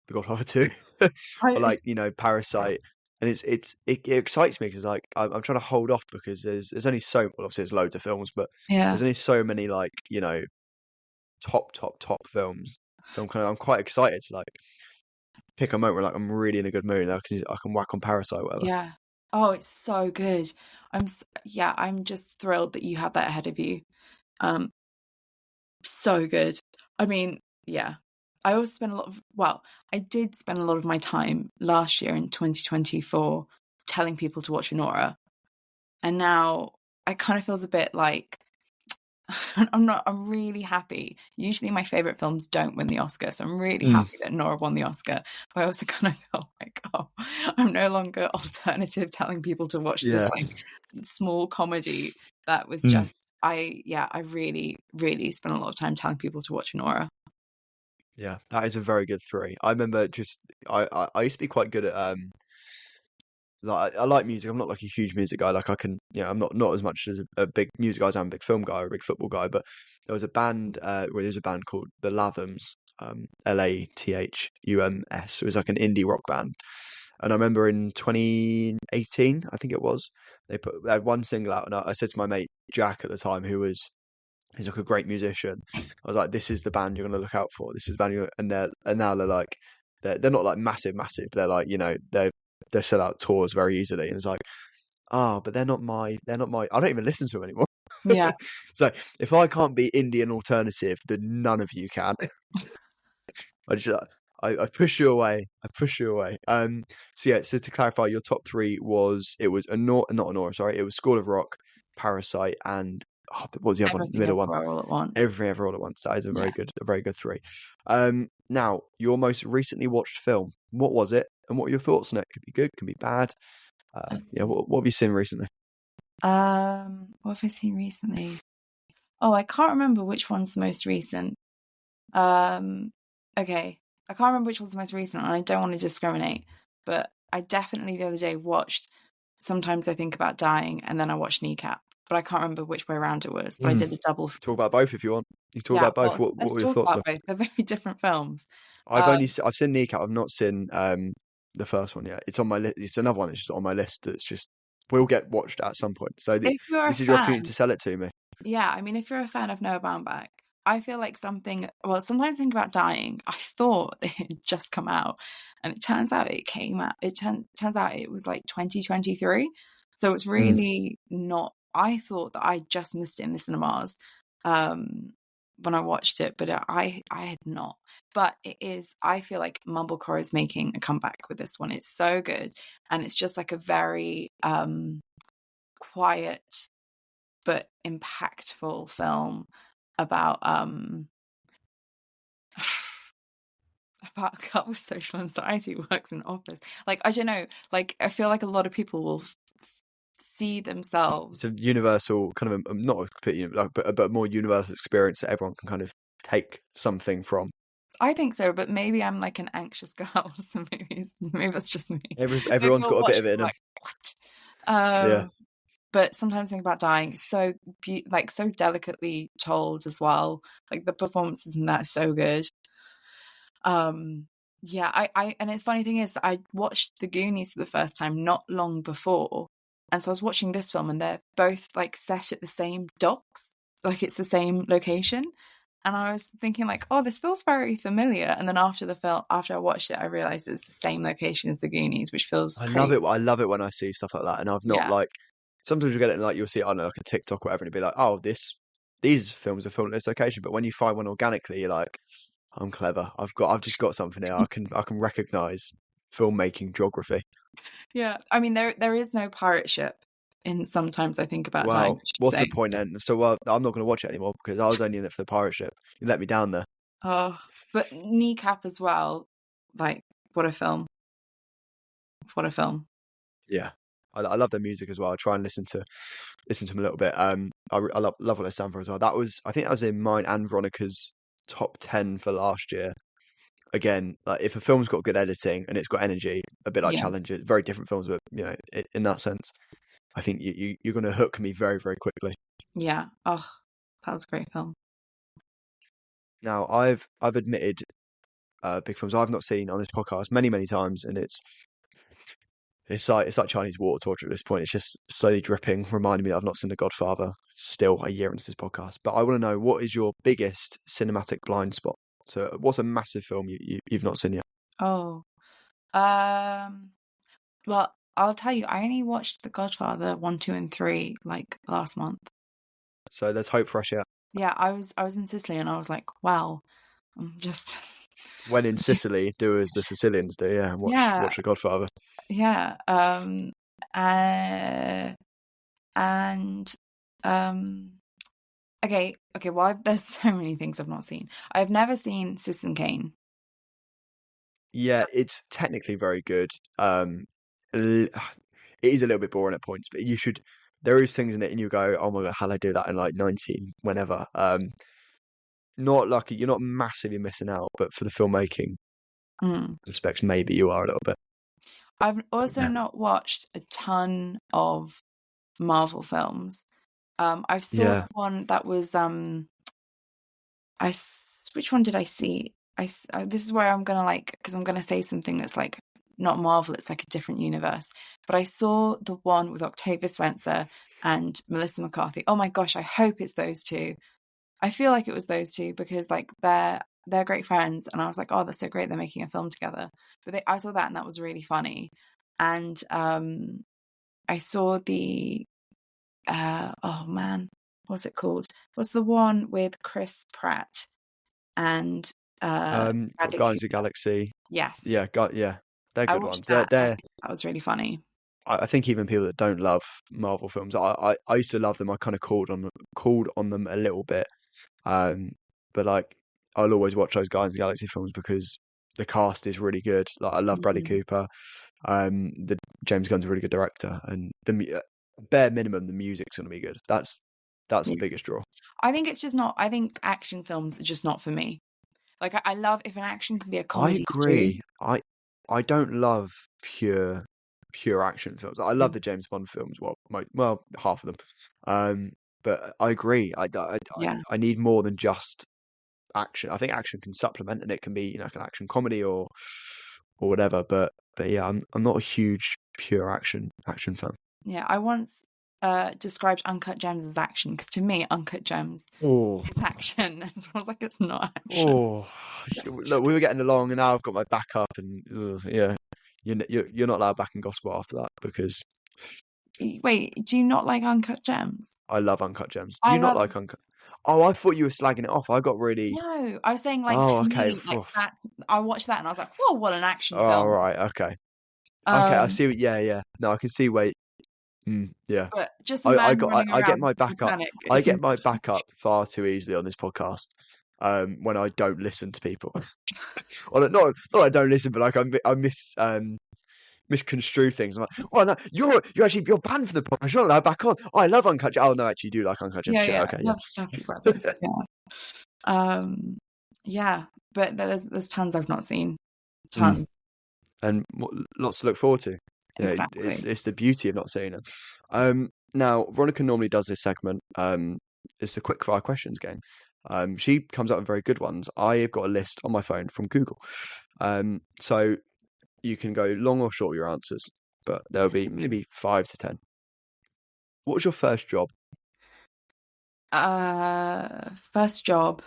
The Godfather 2, or I, like Parasite. And it excites me because like I'm trying to hold off because there's only so well obviously there's loads of films, but yeah, there's only so many like top films. So I'm quite excited to like pick a moment where like I'm really in a good mood and I can whack on Parasite or whatever. yeah. Oh, it's so good. Yeah, I'm just thrilled that you have that ahead of you. Um, so good. I mean, yeah. I also spent a lot of, well, I did spend a lot of my time last year in 2024 telling people to watch Honora. And now it kind of feels a bit like I'm really happy. Usually my favorite films don't win the Oscar, so I'm really Mm, happy that Nora won the Oscar. But I also kind of feel like, oh, I'm no longer alternative telling people to watch this yeah. like small comedy that was Mm, just I really, really spent a lot of time telling people to watch Nora. yeah, that is a very good three. I remember just I used to be quite good at like I like music. I'm not like a huge music guy. Like I can, I'm not as much as a big music guy as I'm a big film guy or a big football guy. But there was a band, there's a band called the Lathams, Lathums. It was like an indie rock band, and I remember in 2018, I think it was, they had one single out, and I said to my mate Jack at the time, he's like a great musician. I was like, this is the band you're gonna look out for. This is the band, and now they're like, they're not like massive. They're like, they sell out tours very easily, and it's like, but they're not my. I don't even listen to them anymore. Yeah, So if I can't be Indian alternative, then none of you can. I just I push you away. I push you away. So yeah. So to clarify, your top three was not Honora. Sorry, it was School of Rock, Parasite, and what was the other one? The everything middle one. everywhere all at once. Everything Ever All at Once. That is Yeah. a very good three. Now your most recently watched film. What was it, and what are your thoughts on it? Could be good, could be bad. Yeah. What have you seen recently? What have I seen recently? Oh, I can't remember which one's the most recent. Um, okay. I can't remember which one's the most recent, and I don't want to discriminate, but I definitely the other day watched Sometimes I Think About Dying, and then I watched Kneecap, but I can't remember which way around it was, but I Mm. did a double. Talk about both if you want. You talk Yeah, about both. well, What let's were your talk thoughts about though? both. They're very different films. I've seen Kneecap. I've not seen the first one yet. It's on my list. It's another one that's just on my list that's just will get watched at some point. So If you're a this is your opportunity fan, to sell it to me. yeah, I mean, if you're a fan of Noah Baumbach, I feel like Sometimes I Think About Dying, I thought it had just come out, and it turns out it came out, turns out it was like 2023. So it's Mm. really not, I thought that I just missed it in the cinemas um, when I watched it, but I had not. But it is, I feel like Mumblecore is making a comeback with this one. It's so good. And it's just like a very quiet but impactful film about about a couple with social anxiety works in office. Like I don't know, like I feel like a lot of people will see It's themselves. a universal kind of not a complete, like, but a more universal experience that everyone can kind of take something from. I think so, but maybe I'm like an anxious girl, so maybe that's just me. Maybe Everyone's I'll got a watch bit of it it and in be them. like, what? Yeah. But Sometimes Think About Dying is so like so delicately told as well. Like the performances in that are so good. Um, yeah, and the funny thing is, I watched The Goonies for the first time not long before, and so I was watching this film, and they're both like set at the same docks, like it's the same location, and I was thinking like, oh, this feels very familiar, and then after I watched it, I realized it's the same location as The Goonies, which feels I love crazy. it. I love it when I see stuff like that, and I've not Yeah, like. Sometimes you get it, like you'll see it on like a TikTok or whatever, and it'll be like, "Oh, these films are filmed at this location." But when you find one organically, you're like, "I'm clever. I've just got something here. I can recognize filmmaking geography." yeah. I mean, there is no pirate ship in Sometimes I Think About Dying, I Well, should what's the say. point then? So, well, I'm not going to watch it anymore because I was only in it for the pirate ship. You let me down there. Oh, but Kneecap as well. Like, what a film! What a film! Yeah, I love their music as well. I try and listen to them a little bit. I love what they stand for as well. I think that was in mine and Veronica's top 10 for last year. Again, like if a film's got good editing and it's got energy, a bit like Yeah, Challenger, very different films, but in that sense. I think you're going to hook me very, very quickly. Yeah. Oh, that was a great film. Now, I've admitted big films I've not seen on this podcast many, many times, and it's like Chinese water torture at this point. It's just slowly dripping, reminding me that I've not seen The Godfather still a year into this podcast. But I want to know, what is your biggest cinematic blind spot? So, what's a massive film you've not seen yet? Oh, well, I'll tell you, I only watched The Godfather 1, 2, and 3 like last month. So there's hope for us yet. Yeah, I was in Sicily and I was like, wow, I'm just When in Sicily, do as the Sicilians do. Yeah, yeah, watch The Godfather. yeah. Uh, and okay, well, there's so many things I've not seen. I've never seen Citizen Kane. Yeah, it's technically very good. It is a little bit boring at points, but you should. There is things in it, and you go, "Oh my god, how did I do that in like 19, whenever?" Not lucky. You're not massively missing out, but for the filmmaking Mm. aspects, maybe you are a little bit. I've also Yeah. not watched a ton of Marvel films. I saw the Yeah. one that was which one did I see? This is where I'm gonna because I'm gonna say something that's like not Marvel, it's like a different universe. But I saw the one with Octavia Spencer and Melissa McCarthy. Oh my gosh, I hope it's those two. I feel like it was those two because like they're great friends, and I was like, oh, that's so great, they're making a film together. But I saw that and that was really funny. And I saw the oh man, what's it called? What's the one with Chris Pratt and Bradley Guardians of the Cooper? Galaxy. Yes, Yeah, yeah, they're I good watched ones. that. That was really funny. I think even people that don't love Marvel films, I used to love them. I kind of called on them a little bit. Um, but like I'll always watch those Guardians of the Galaxy films because the cast is really good. Like I love Bradley Mm. Cooper. The James Gunn's a really good director, and bare minimum the music's gonna be good. That's Yeah. the biggest draw. I think it's just not. I think action films are just not for me. Like I love if an action can be a I comedy too. agree. I don't love pure action films. I love Mm. the James Bond films. Well, half of them. But I agree. Yeah, I need more than just action. I think action can supplement, and it can be like an action comedy or whatever. But yeah, I'm not a huge pure action fan. yeah. I once described Uncut Gems as action because to me, Uncut Gems Oh, is action. And so I was like, it's not action. oh, look, we were getting along, and now I've got my back up, and yeah, you're not allowed back in Gosport after that because Wait, do you not like Uncut Gems? I love Uncut Gems. Do I you not love. like Uncut? Oh, I thought you were slagging it off. I got really. No, I was saying like Oh, to okay. me, like that's. I watched that and I was like, whoa, what an action Oh, film. right. Okay. Okay. I Um, see. Yeah. Yeah. No, I can see where. Yeah. but just a man running I get around my with back up. mechanic I get isn't. my back up far too easily on this podcast. When I don't listen to people. Well, not I don't listen, but like I misconstrue things. I'm like, oh no, you're banned from the podcast. You're not allowed back on. Oh, I love Uncut Gems. Oh no, actually, you do like Uncut Gems. Yeah, Shit. yeah, Okay. love Big Yeah. Breakfast. Yeah. Yeah, but there's tons I've not seen. Mm. Tons, And lots to look forward to. You know, exactly. it's the beauty of not seeing them. Now Veronica normally does this segment. It's the quick fire questions game. She comes up with very good ones. I've got a list on my phone from Google. So you can go long or short with your answers, but there'll be maybe 5 to 10. What was your first job? First job.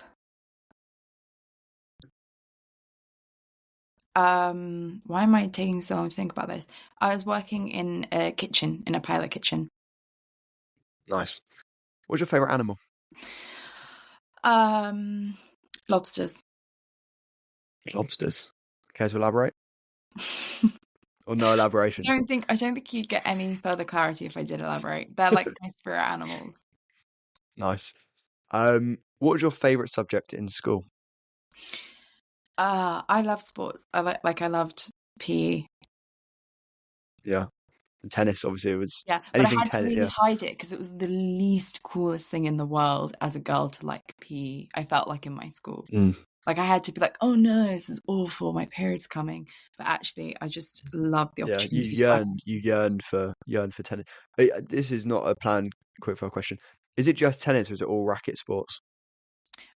Why am I taking so long to think about this? I was working in a kitchen, in a pilot kitchen. Nice. What's your favorite animal? Lobsters. Lobsters. Care to elaborate? I Or no elaboration? I don't think you'd get any further clarity if I did elaborate. They're like my spirit animals. Nice. What was your favorite subject in school? I love sports. I loved PE. Yeah. And tennis, obviously, it was Yeah, but I anything had to tennis. really Yeah. hide it because it was the least coolest thing in the world as a girl to like PE. I felt like in my school. Like I had to be like, oh no, this is awful, my period's coming. But actually, I just love the Yeah, opportunity to run. you yearn for tennis. This is not a planned quickfire question. Is it just tennis or is it all racket sports?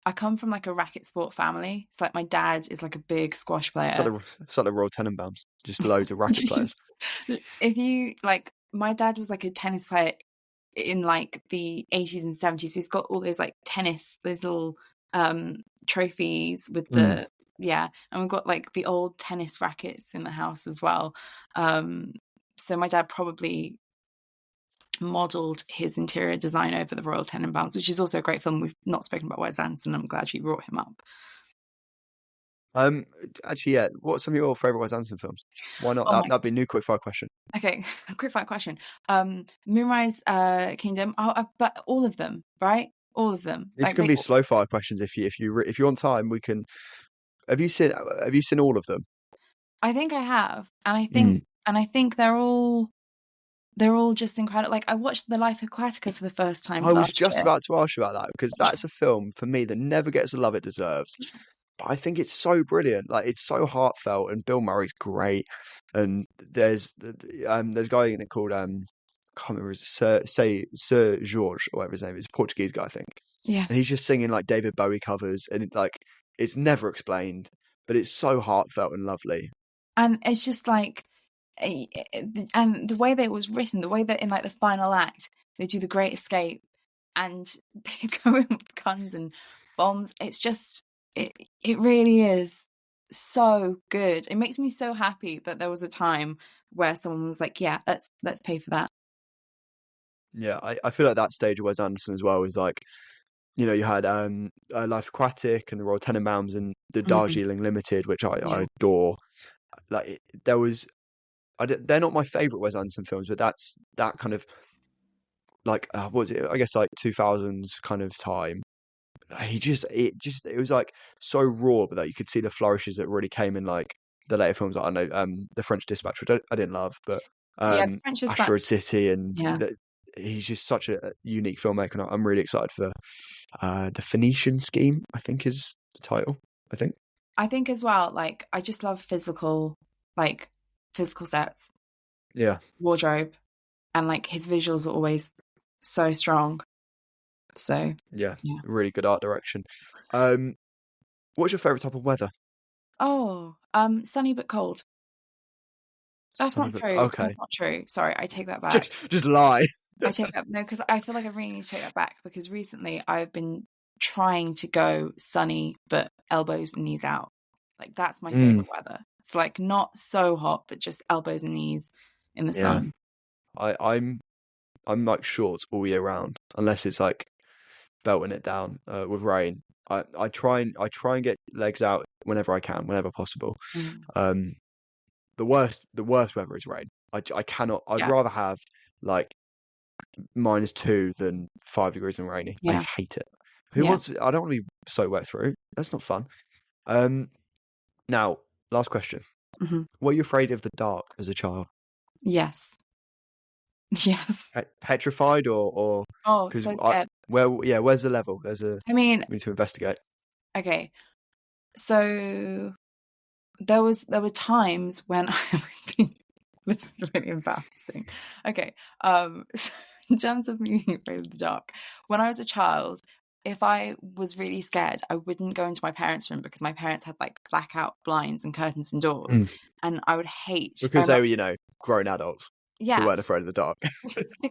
I come from like a racket sport family. It's like my dad is like a big squash player. It's like the Royal Tenenbaums, just loads of racket players. If you like, my dad was like a tennis player in like the 80s and 70s. So he's got all those like tennis, those little trophies with Mm. the, yeah. And we've got like the old tennis rackets in the house as well. So my dad probably modelled his interior design over the Royal Tenenbaums, which is also a great film. We've not spoken about Wes Anderson. I'm glad you brought him up. Um, Actually, yeah. What's some of your favourite Wes Anderson films? Why not? Oh my, That'd be a new quickfire question. okay, quick fire question. Moonrise Kingdom, but all of them, right? All of them. This Like can they, be slow fire questions if you want time. We can. Have you seen all of them? I think I have, Mm. and I think they're all just incredible. Like I watched The Life Aquatica for the first time I was last just year. about to ask you about that because that's a film for me that never gets the love it deserves. But I think it's so brilliant. Like it's so heartfelt, and Bill Murray's great. And there's a guy in it called I can't remember Sir George or whatever his name is, Portuguese guy I think, Yeah, and he's just singing like David Bowie covers, and like it's never explained, but it's so heartfelt and lovely. and it's just like, and the way that it was written, the way that in like the final act they do the Great Escape, and they go in with guns and bombs. It's just it really is so good. It makes me so happy that there was a time where someone was like, yeah, let's pay for that. Yeah, I feel like that stage of Wes Anderson as well is like you had Life Aquatic and the Royal Tenenbaums and the Mm, Darjeeling Limited, which yeah, I adore. Like there was they're not my favorite Wes Anderson films, but that's that kind of like what was it? I guess like 2000s kind of time. It was like so raw, but that you could see the flourishes that really came in like the later films. Like, I know the French Dispatch, which I didn't love, but yeah. The French is back. Asteroid City, and Yeah, he's just such a unique filmmaker. And I'm really excited for the Phoenician Scheme. I think is the title. I think. I think as well. Like I just love like physical sets, Yeah, wardrobe, and like his visuals are always so strong. So yeah, yeah. really good art direction. Um, what's your favorite type of weather? Oh, sunny but cold. That's Sunny, not but true. okay. That's not true. Sorry, I take that back. Just lie. I take that no, because I feel like I really need to take that back because recently I've been trying to go sunny but elbows and knees out. Like that's my Mm, favorite weather. It's like not so hot, but just elbows and knees in the yeah, sun. I, I'm I'm like shorts all year round, unless it's like belting it down with rain. I try and get legs out whenever I can, whenever possible. Mm. Um, the worst weather is rain. I cannot. I'd Yeah, rather have like -2 than 5 degrees and rainy. I yeah, hate it. Who yeah. wants? I don't want to be so wet through. That's not fun. Um, Now, last question. Hmm. Were you afraid of the dark as a child? Yes, yes. Petrified or Oh, because so I scared. where's the level? I mean, We need to investigate. okay. So there were times when I would be this is really embarrassing. Okay. So in terms of me being afraid of the dark, when I was a child, if I was really scared, I wouldn't go into my parents' room because my parents had like blackout blinds and curtains and doors. Mm. And I would hate I Because they remember were, grown adults who yeah, weren't afraid of the dark.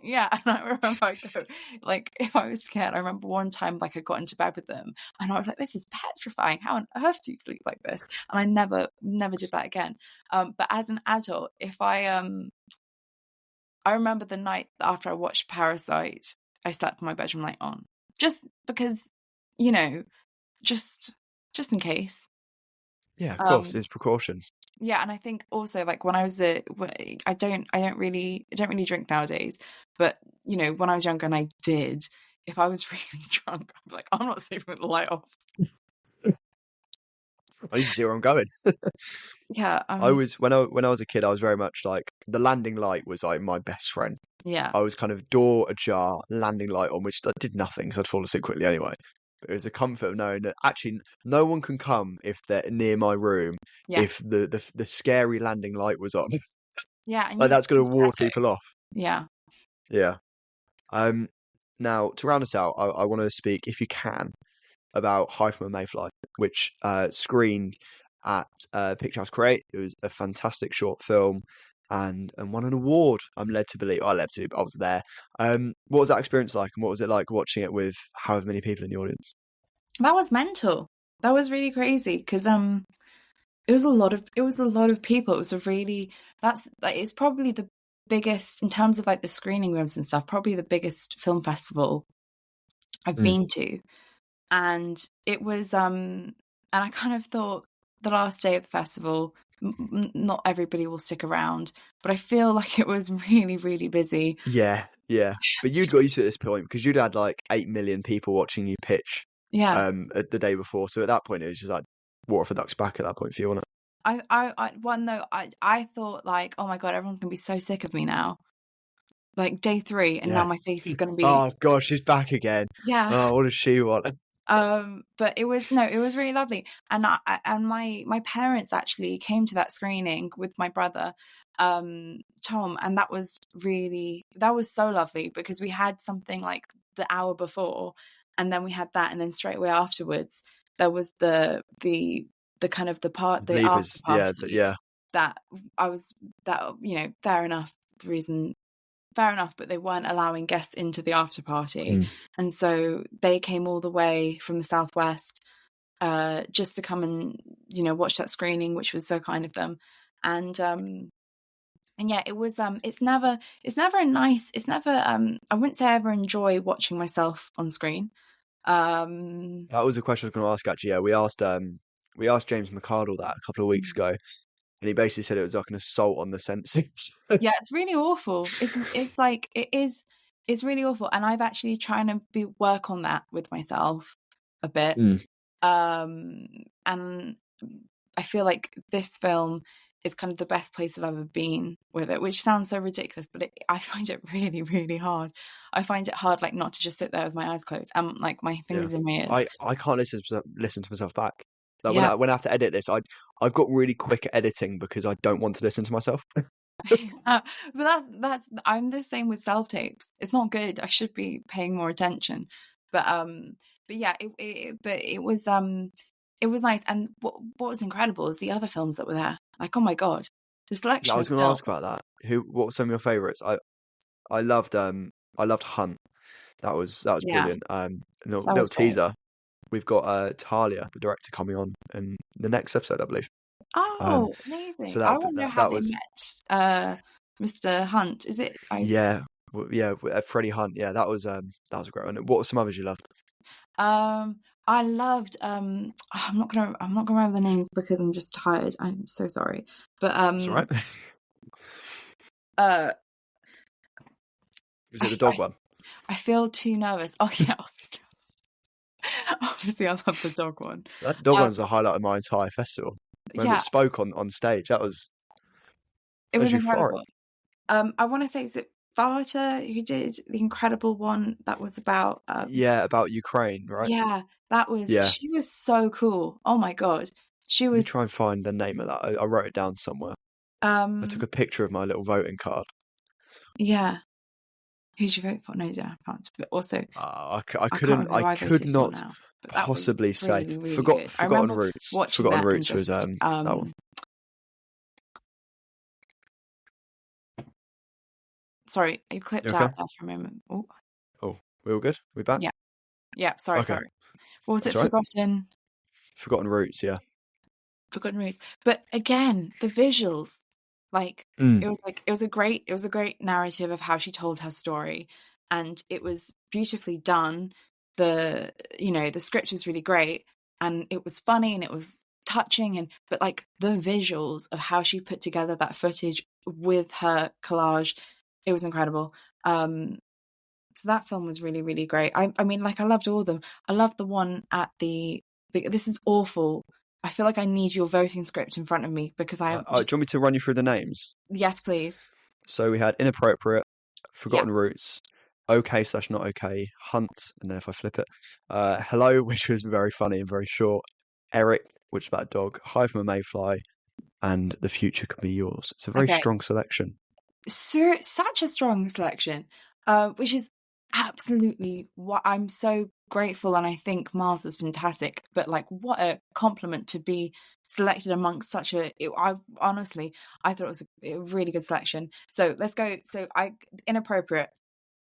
yeah, and I remember I go like if I was scared, I remember one time like I got into bed with them and I was like, this is petrifying. How on earth do you sleep like this? And I never did that again. But as an adult, if I remember the night after I watched Parasite, I slept with my bedroom light on. Just because, you know, just just in case. Yeah, of course, Um it's precautions. Yeah, and I think also like when I was I don't really drink nowadays, but when I was younger and I did, if I was really drunk, I'd be like, I'm not sleeping with the light off. I need to see where I'm going. Yeah, I was when I was a kid, I was very much like the landing light was like my best friend. yeah, I was kind of door ajar, landing light on, which did nothing, so I'd fall asleep quickly anyway. But it was a comfort of knowing that actually no one can come if they're near my room Yeah, if the scary landing light was on. yeah, and Like you that's going see to the ward shadow. people off. Yeah, Yeah. Um. Now to round us out, I want to speak, if you can, about From A Mayfly, which screened at Picture House Create. It was a fantastic short film and won an award. I'm led to believe. I led to. I was there. What was that experience like, and what was it like watching it with however many people in the audience? that was mental. That was really crazy because it was a lot of people. It was a really that's like it's probably the biggest in terms of like the screening rooms and stuff. Probably the biggest film festival I've Mm. been to, and it was and I kind of thought the last day of the festival, not everybody will stick around, but I feel like it was really, really busy. Yeah, yeah. But you'd got used to it at this point because you'd had like 8 million people watching you pitch Yeah. at the day before. So at that point, it was just like water for ducks back at that point for you, wasn't it? One though, I thought like, oh my God, everyone's gonna be so sick of me now. Like day 3, and now Yeah. my face is gonna be, Oh gosh, she's back again. yeah. Oh, what does she want? But it was no, it was really lovely, and and my parents actually came to that screening with my brother, Tom, and that was so lovely because we had something like the hour before, and then we had that, and then straight away afterwards there was the kind of the after Believers, yeah, party yeah. that I was that fair enough, the reason fair enough, but they weren't allowing guests into the after party. Mm. And so they came all the way from the southwest just to come and, watch that screening, which was so kind of them. And yeah, it was I wouldn't say I ever enjoy watching myself on screen. That was a question I was going to ask actually. Yeah, we asked James McArdle that a couple of weeks ago, and he basically said it was like an assault on the senses. Yeah, it's really awful. It's like it's really awful, and I've actually trying to work on that with myself a bit. Mm. And I feel like this film is kind of the best place I've ever been with it, which sounds so ridiculous, but I find it really, really hard. I find it hard, like, not to just sit there with my eyes closed and like my Yeah, fingers in my ears. I can't listen to myself back. Like Yeah. when I have to edit this, I've got really quick at editing because I don't want to listen to myself. But that's I'm the same with self tapes. It's not good. I should be paying more attention. But yeah, it was nice. And what was incredible is the other films that were there. Like, oh my God, the Yeah, I selection was of going to film. ask about that. What were some of your favourites? I loved Hunt. That was Yeah, brilliant. that Little was great. teaser. We've got Talia, the director, coming on in the next episode, I believe. Um, Oh, so amazing. I that want to know how that they was met Mr. Hunt. Is it yeah Freddie Hunt. Yeah, that was a great one. What were some others you loved? I loved I'm not gonna remember the names because I'm just tired. I'm so sorry. But That's all right. uh Was it the dog one? I feel too nervous. Oh yeah, obviously. Obviously I love the dog one. That dog Um one's the highlight of my entire festival. When it yeah, spoke on stage, that was it was euphoric. incredible. I want to say, is it Varta who did the incredible one that was about Yeah, about Ukraine, right? yeah, Yeah. she was so cool. Oh my God. She Let me was try and find the name of that. I wrote it down somewhere. I took a picture of my little voting card. yeah. Who'd you vote for? No, yeah, I can't. But also, I I can't couldn't. remember who I I could voted for not now. But that was possibly say. really, really good. I Forgotten remember Roots. watching Forgotten that and Roots was just that one. sorry, you You clipped okay? out there for a moment. Oh, Oh, we all good? We back? yeah, yeah. Sorry, Okay, sorry. What was that's it? all right. Forgotten Roots. Yeah. Forgotten Roots. But again, the visuals, like Mm. it was a great narrative of how she told her story, and it was beautifully done. The script was really great, and it was funny and it was touching, but like the visuals of how she put together that footage with her collage, it was incredible. So that film was really, really great. I mean, like, I loved all of them. I loved the one at this is awful. I feel like I need your voting script in front of me because I Do have you want me to run you through the names? yes, please. So we had Inappropriate, Yeah, Forgotten Roots, OK/not OK, Hunt, and then if I flip it, Hello, which was very funny and very short, Eric, which is about a dog, Hi from a Mayfly, and The Future Can Be Yours. It's a very Okay, strong selection. so such a strong selection, which is absolutely what I'm so grateful, and I think Mars is fantastic. But like, what a compliment to be selected amongst such a. I honestly, I thought it was a really good selection. So let's go. So inappropriate.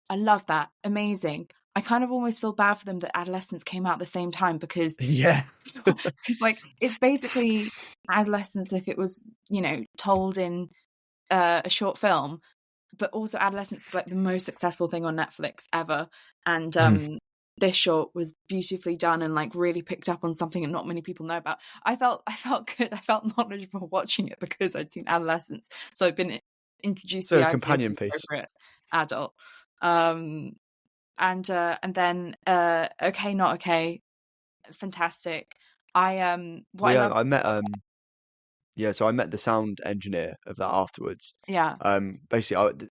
I love that. Amazing. I kind of almost feel bad for them that Adolescence came out at the same time because Yeah. like it's basically Adolescence if it was told in a short film, but also Adolescence is like the most successful thing on Netflix ever, and this short was beautifully done and like really picked up on something that not many people know about. I felt good. I felt knowledgeable watching it because I'd seen Adolescence, so I've been introduced to So the a idea of companion the piece. appropriate adult. And then Okay Not Okay, fantastic. What I Yeah, love, so I met the sound engineer of that afterwards. yeah, Basically,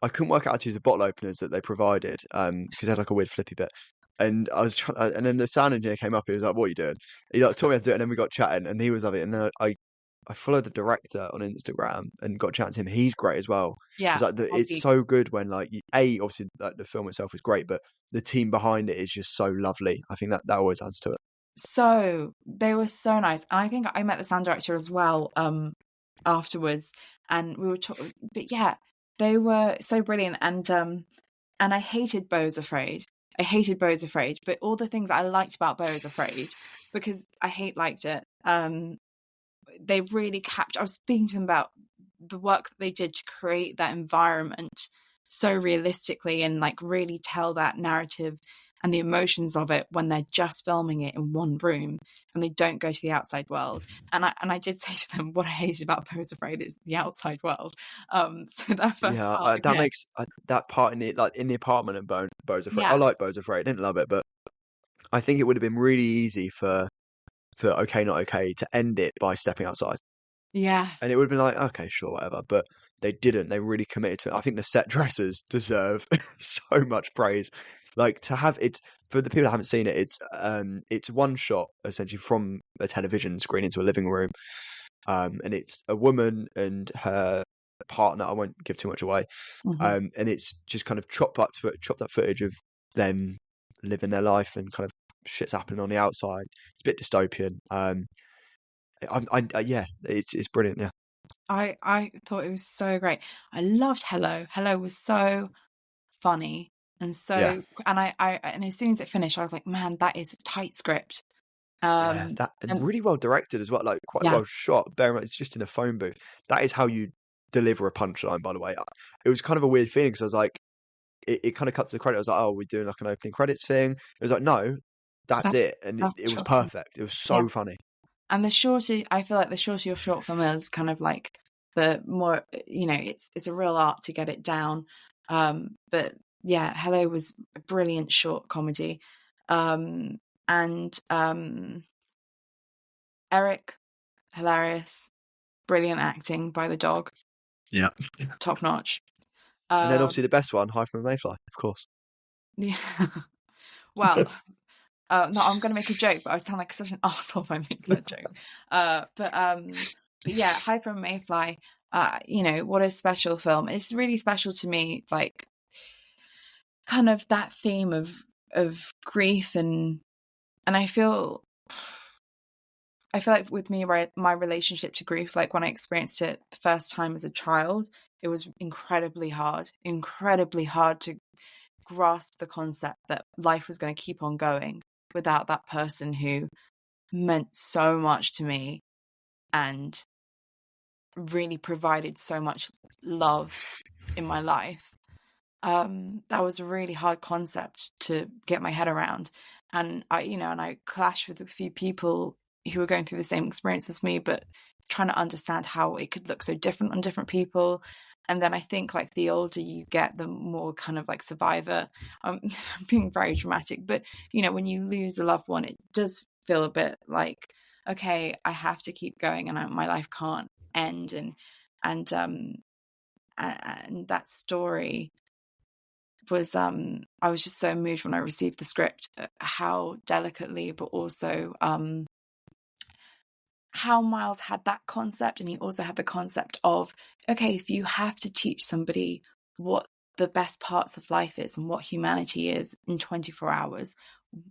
I couldn't work out how to use the bottle openers that they provided, because they had like a weird flippy bit. And I was trying, and then the sound engineer came up. He was like, "What are you doing?" He like taught me how to do it, and then we got chatting, and he was like, it. And then I followed the director on Instagram and got chatting to him. He's great as well because yeah, like it's so good when like obviously like the film itself is great, but the team behind it is just so lovely. I think that always adds to it. so they were so nice, and I think I met the sound director as well afterwards, and we were talking. But yeah, they were so brilliant, and I hated Beau's Afraid. I hated Beau's Afraid, but all the things I liked about Beau's Afraid, because I liked it. They really captured. I was speaking to them about the work that they did to create that environment so realistically and like really tell that narrative and the emotions of it when they're just filming it in one room and they don't go to the outside world. And I did say to them, what I hated about Beau's Afraid is the outside world. So that first Yeah, part that again, makes that part in the like in the apartment and Beau's Afraid. I like yes, Beau's Afraid. I didn't love it, but I think it would have been really easy for OK Not OK to end it by stepping outside. yeah, And it would have been like, okay, sure, whatever. But they didn't. They really committed to it. I think the set dressers deserve so much praise. Like to have it for the people that haven't seen it, it's one shot essentially from a television screen into a living room. And it's a woman and her partner. I won't give too much away. hmm And it's just kind of chopped up footage of them living their life and kind of shit's happening on the outside. It's a bit dystopian. Yeah, it's brilliant. Yeah. I thought it was so great. I loved Hello. Hello was so funny and Yeah. so, and as soon as it finished I was like, man, that is a tight script. Yeah, that and And really well directed as well, like quite yeah, well shot. Bear in mind, it's just in a phone booth. That is how you deliver a punchline, by the way. It was kind of a weird feeling because I was like, it kind of cut to the credit. I was like, oh, we're doing like an opening credits thing. It was like, no, that's that's it, and that's it was short film. perfect. It was Yeah, so funny. and the shorter, I feel like the shorter your short film is, kind of like the more, it's a real art to get it down. But yeah, Hello was a brilliant short comedy. And Eric, hilarious, brilliant acting by the dog, Yeah. top notch. And then obviously Um, the best one, High from a Mayfly, of course. yeah. Well, no, I'm going to make a joke, but I sound like such an asshole if I make that joke. But yeah, Hi from Mayfly. What a special film. It's really special to me, like kind of that theme of grief and I feel like with me, right, my relationship to grief, like when I experienced it the first time as a child, it was incredibly hard to grasp the concept that life was going to keep on going without that person who meant so much to me and really provided so much love in my life. That was a really hard concept to get my head around. And I clashed with a few people who were going through the same experience as me, but trying to understand how it could look so different on different people. And then I think like the older you get, the more kind of like survivor. I'm being very dramatic, but when you lose a loved one, it does feel a bit like, okay, I have to keep going, and my life can't end. And that story was I was just so moved when I received the script, how delicately, but also how Miles had that concept, and he also had the concept of, okay, if you have to teach somebody what the best parts of life is and what humanity is in 24 hours,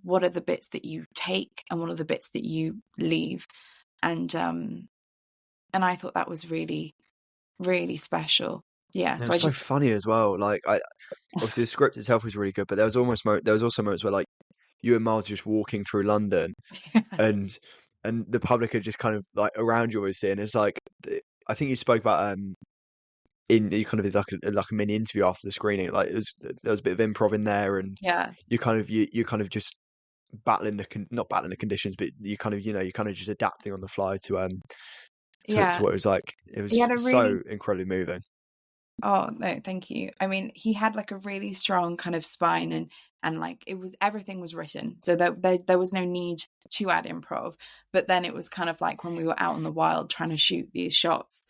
what are the bits that you take and what are the bits that you leave? And I thought that was really, really special. Yeah, And it so was I so just funny as well. Like, obviously the script itself was really good, but there was also moments where like you and Miles are just walking through London, and the public are just kind of like around you always seeing. It's like I think you spoke about in you kind of did like a mini interview after the screening. Like there was a bit of improv in there, and yeah, you kind of just battling not battling the conditions, but you kind of you're kind of just adapting on the fly to yeah. what it was like. It He was had a so really incredibly moving. Oh, no, thank you. I mean, he had like a really strong kind of spine, and like it was, everything was written. So there was no need to add improv. But then it was kind of like when we were out in the wild trying to shoot these shots,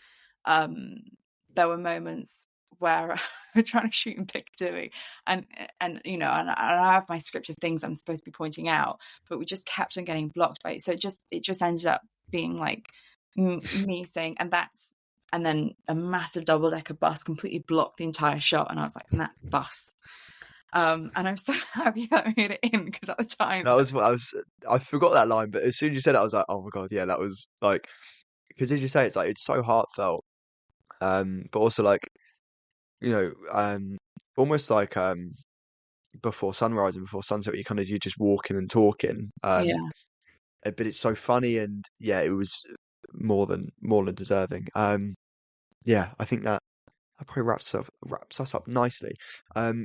um, there were moments where we're trying to shoot in Piccadilly, and and I have my script of things I'm supposed to be pointing out, but we just kept on getting blocked by it. So it just ended up being like me saying, and then a massive double-decker bus completely blocked the entire shot, and I was like, and that's bus. And I'm so happy that I made it in, because at the time, That was what I forgot that line, but as soon as you said it, I was like, oh my God, yeah, that was like, because as you say, it's like, it's so heartfelt, but also like, you know, almost like, before sunrise and before sunset, where you're just walking and talking, yeah, but it's so funny, and yeah, it was more than deserving. Yeah, I think that probably wraps us up nicely.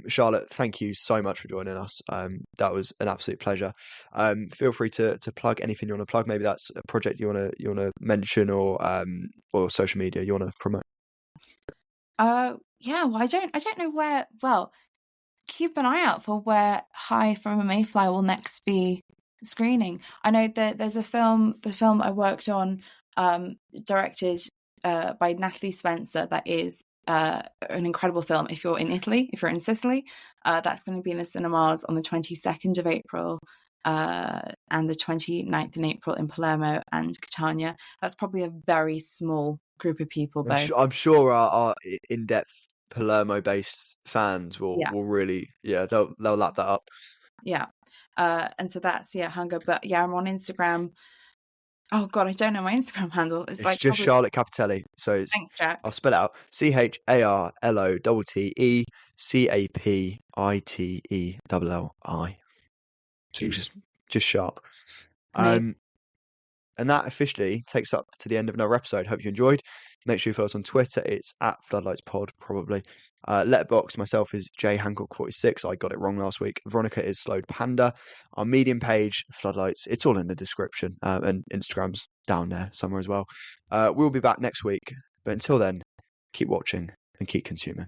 Charlotte, thank you so much for joining us. That was an absolute pleasure. Feel free to plug anything you want to plug. Maybe that's a project you wanna mention, or social media you want to promote. yeah. Well, I don't know where. Well, keep an eye out for where Hi From A Mayfly will next be screening. I know that there's the film I worked on, directed by Natalie Spencer, that is an incredible film. If you're in Italy, if you're in Sicily, that's going to be in the cinemas on the 22nd of April. And the 29th in April in Palermo and Catania. That's probably a very small group of people, though. I'm sure our in-depth Palermo-based fans Yeah, will really, yeah, they'll lap that up. yeah. And so that's, yeah, Hunger. But yeah, I'm on Instagram. Oh God, I don't know my Instagram handle. It's It's like just probably, Charlotte Capitelli. So thanks, Jack. I'll spell it out: CharlotteCapitelli. So just sharp. Amazing. Um, and that officially takes up to the end of another episode. Hope you enjoyed. Make sure you follow us on Twitter. It's at FloodlightsPod, probably. Letterboxd, myself is J Hancock46. I got it wrong last week. Veronica is Slowed Panda. Our Medium page, Floodlights, it's all in the description. And Instagram's down there somewhere as well. We'll be back next week. But until then, keep watching and keep consuming.